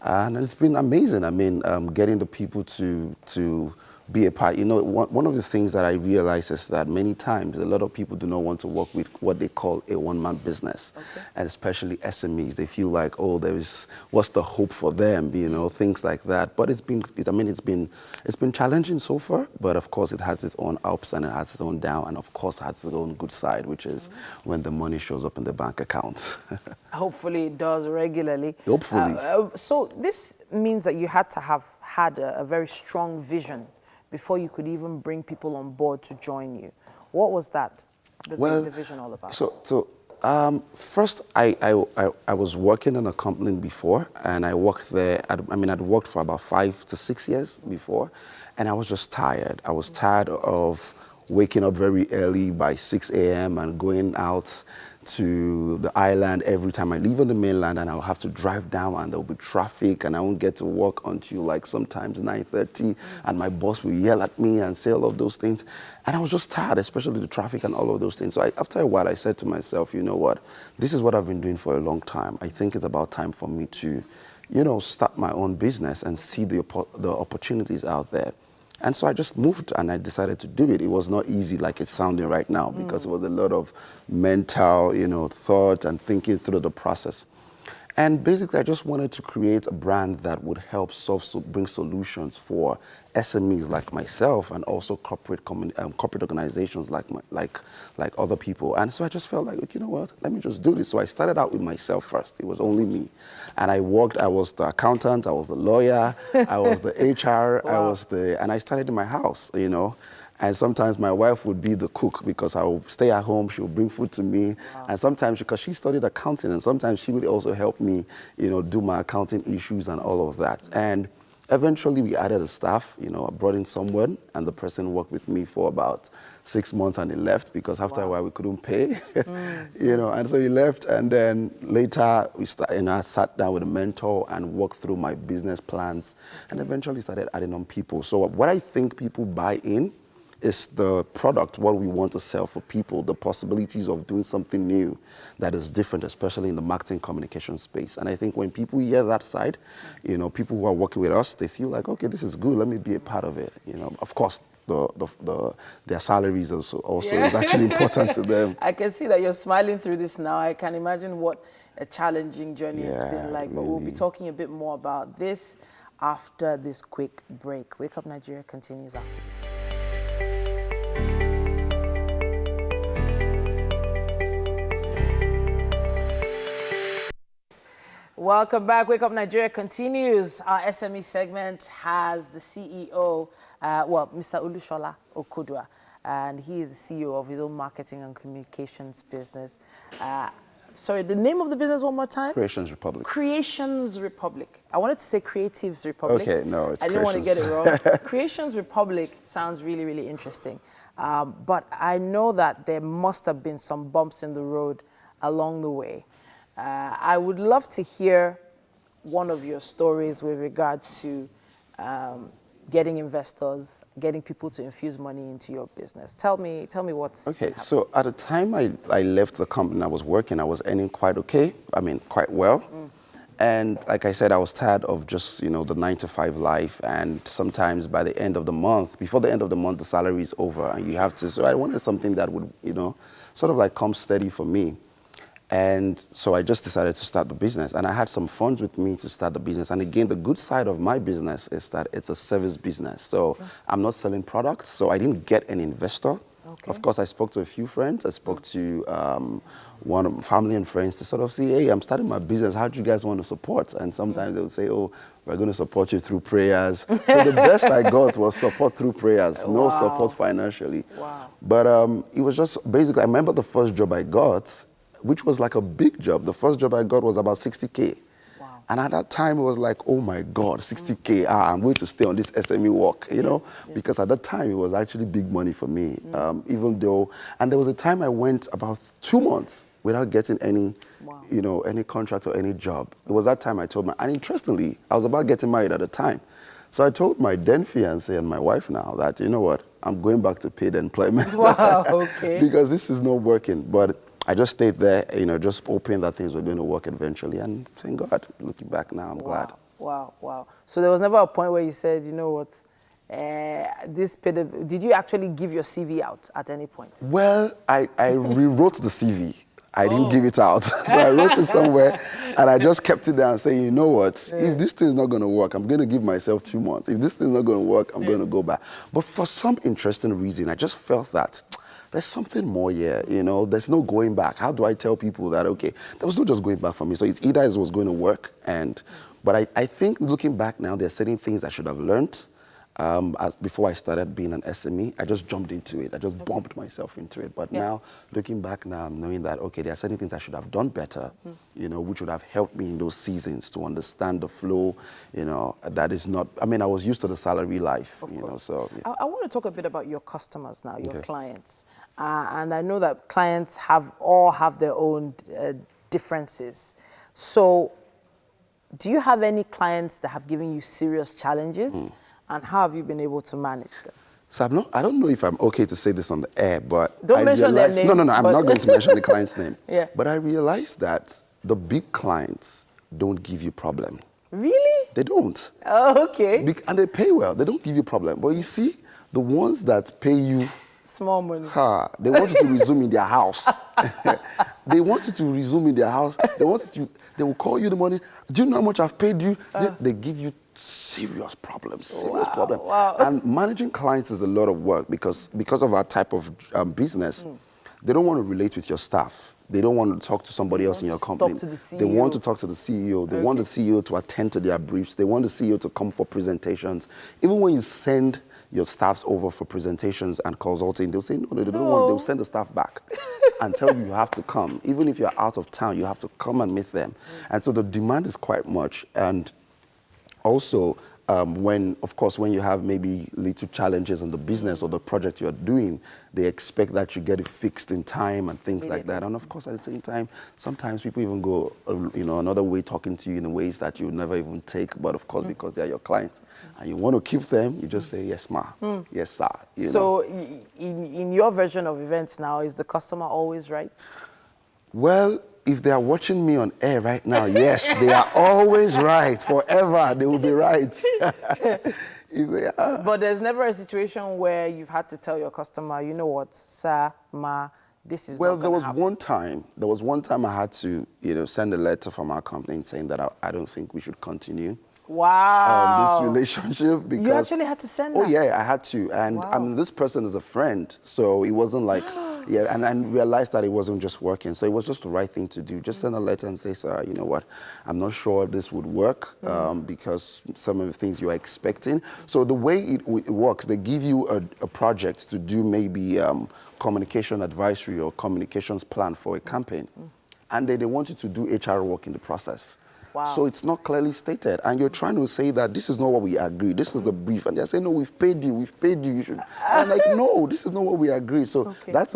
And it's been amazing. I mean, getting the people to be a part. You know, one of the things that I realize is that many times a lot of people do not want to work with what they call a one-man business, and especially SMEs. They feel like, oh, what's the hope for them? You know, things like that. But it's been challenging so far. But of course, it has its own ups and it has its own down, and of course, has its own good side, which is when the money shows up in the bank account. Hopefully, it does regularly. Hopefully. So this means that you had to have had a very strong vision before you could even bring people on board to join you. What was that, the vision all about? So first, I was working in a company before, and I worked there. I'd worked for about 5 to 6 years before, and I was just tired. I was tired of waking up very early by 6 a.m. and going out to the island every time I leave on the mainland, and I'll have to drive down and there'll be traffic and I won't get to work until like sometimes 9:30, and my boss will yell at me and say all of those things. And I was just tired, especially the traffic and all of those things. So after a while, I said to myself, you know what, this is what I've been doing for a long time. I think it's about time for me to, you know, start my own business and see the opportunities out there. And so I just moved and I decided to do it. It was not easy like it's sounding right now, because it was a lot of mental, you know, thought and thinking through the process. And basically, I just wanted to create a brand that would help bring solutions for SMEs like myself, and also corporate organizations like other people. And so I just felt like, you know what, let me just do this. So I started out with myself first. It was only me. And I was the accountant, I was the lawyer, I was the HR, wow. And I started in my house, you know. And sometimes my wife would be the cook, because I would stay at home, she would bring food to me. Wow. And sometimes, because she studied accounting, and sometimes she would also help me, you know, do my accounting issues and all of that. And Eventually, we added a staff. You know, I brought in someone, and the person worked with me for about 6 months, and he left because after a while we couldn't pay. You know, and so he left. And then later, I sat down with a mentor and walked through my business plans, and eventually started adding on people. So what I think people buy in is the product, what we want to sell for people, the possibilities of doing something new that is different, especially in the marketing communication space. And I think when people hear that side, you know, people who are working with us, they feel like, okay, this is good, let me be a part of it. You know, of course, their salaries also is actually important to them. I can see that you're smiling through this now. I can imagine what a challenging journey it's been like. But we'll be talking a bit more about this after this quick break. Wake Up Nigeria continues after this. Welcome back. Wake Up Nigeria continues. Our SME segment has the CEO, Mr. Olushola Okodua, and he is the CEO of his own marketing and communications business. Sorry, the name of the business one more time? Creations Republic. Creations Republic. I wanted to say Creatives Republic. Okay, no, it's I didn't want to get it wrong. Creations Republic sounds really, really interesting. But I know that there must have been some bumps in the road along the way. I would love to hear one of your stories with regard to getting investors, getting people to infuse money into your business. Tell me what's Okay, so at the time I left the company I was working, I was earning quite okay, quite well. And like I said, I was tired of just, you know, the 9-to-5 life. And sometimes by the end of the month, before the end of the month, the salary is over and you have to, so I wanted something that would, you know, sort of like come steady for me. And so I just decided to start the business. And I had some funds with me to start the business. And again, the good side of my business is that it's a service business. So I'm not selling products, so I didn't get an investor. Okay. Of course, I spoke to a few friends. I spoke to one of family and friends to sort of say, hey, I'm starting my business. How do you guys want to support? And sometimes they would say, oh, we're going to support you through prayers. So the best I got was support through prayers, no support financially. Wow. But it was just basically, I remember the first job I got, which was like a big job. The first job I got was about 60K. Wow. And at that time, it was like, oh my God, 60K, I'm going to stay on this SME walk, you know? Because at that time, it was actually big money for me, even though, and there was a time I went about 2 months without getting any, you know, any contract or any job. It was that time I told and interestingly, I was about getting married at the time. So I told my then fiancé and my wife now that, you know what, I'm going back to paid employment. Wow, okay. Because this is not working. But I just stayed there, you know, just hoping that things were going to work eventually. And thank God, looking back now, I'm glad. Wow. So there was never a point where you said, you know what, did you actually give your CV out at any point? Well, I rewrote the CV. I didn't give it out. So I wrote it somewhere and I just kept it there and saying, you know what, if this thing is not going to work, I'm going to give myself 2 months. If this thing is not going to work, I'm going to go back. But for some interesting reason, I just felt that there's something more here, you know, there's no going back. How do I tell people that, okay, there was no just going back for me. So it's either it was going to work but I think looking back now, there's certain things I should have learned. Before I started being an SME, I just jumped into it. I just bumped myself into it. But now, looking back now, I'm knowing that, okay, there are certain things I should have done better, you know, which would have helped me in those seasons to understand the flow, you know, that is not, I was used to the salary life, you know, so. Yeah. I want to talk a bit about your customers now, your clients. And I know that clients all have their own differences. So do you have any clients that have given you serious challenges? And how have you been able to manage them? So I don't know if I'm okay to say this on the air, but don't mention their names. No, I'm not going to mention the client's name. Yeah. But I realized that the big clients don't give you problem. Really? They don't. Oh, okay. And they pay well. They don't give you problem. But you see, the ones that pay you small money. They want you to resume in their house. They want you to resume in their house. They will call you the money. Do you know how much I've paid you? They give you serious problems. Wow. And managing clients is a lot of work because of our type of business. They don't want to relate with your staff. They don't want to talk to somebody else in your company. Talk to the CEO. They want to talk to the CEO. They want the CEO to attend to their briefs. They want the CEO to come for presentations. Even when you send your staffs over for presentations and consulting, they'll say, no, they don't want, they'll send the staff back and tell you have to come. Even if you're out of town, you have to come and meet them. And so the demand is quite much. And also, when, of course, when you have maybe little challenges in the business or the project you're doing, they expect that you get it fixed in time and things like that. And of course, at the same time, sometimes people even go, another way, talking to you in ways that you would never even take. But of course, because they are your clients and you want to keep them, you just say, yes, ma, yes, sir. So in your version of events now, is the customer always right? Well, if they are watching me on air right now, yes, they are always right. Forever, they will be right. If they are. But there's never a situation where you've had to tell your customer, you know what, sir, ma, this is Well, not there was happen. one time I had to, send a letter from our company saying that I don't think we should continue. Wow. This relationship, because You actually had to send that? Oh yeah, I had to, and Wow. this person is a friend, so it wasn't like, and I realized that it wasn't just working, so it was just the right thing to do. Just send a letter and say, sir, you know what, I'm not sure this would work because some of the things you are expecting. So the way it works, they give you a project to do maybe communication advisory or communications plan for a campaign, and they want you to do HR work in the process. Wow. So it's not clearly stated, and you're trying to say that this is not what we agree, this is the brief, and they're saying, no, we've paid you, you should. And I'm like, no, this is not what we agree. So that's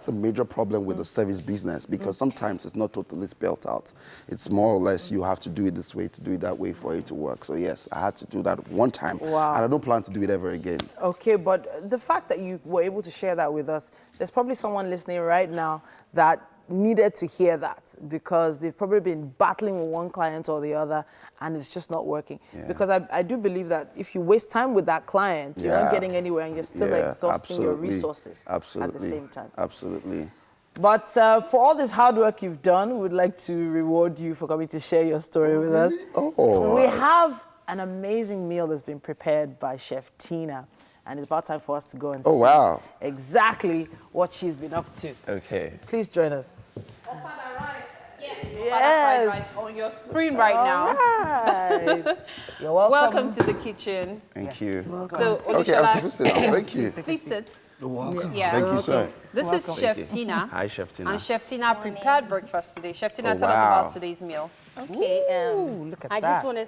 a major problem with the service business, because sometimes it's not totally spelled out. It's more or less you have to do it this way to do it that way for it to work. So yes, I had to do that one time, and I don't plan to do it ever again. Okay, but the fact that you were able to share that with us, there's probably someone listening right now that needed to hear that, because they've probably been battling with one client or the other and it's just not working. Because I do believe that if you waste time with that client, you're not getting anywhere and you're still exhausting your resources at the same time. Absolutely. But for all this hard work you've done, we'd like to reward you for coming to share your story with us. Oh. We have an amazing meal that's been prepared by Chef Tina, and it's about time for us to go and see exactly what she's been up to. Okay. Please join us. Ofada rice. Yes. Yes. Ofada rice on your screen right now. Right. You're welcome. Welcome to the kitchen. Thank you. So, Okay, I'm supposed to sit down. Thank you. Please sit. You're welcome. Yeah. Thank you, sir. This is Chef Tina. Hi, Chef Tina. And Chef Tina prepared breakfast today. Chef Tina, tell us wow. about today's meal. Okay. Look at I that. just want to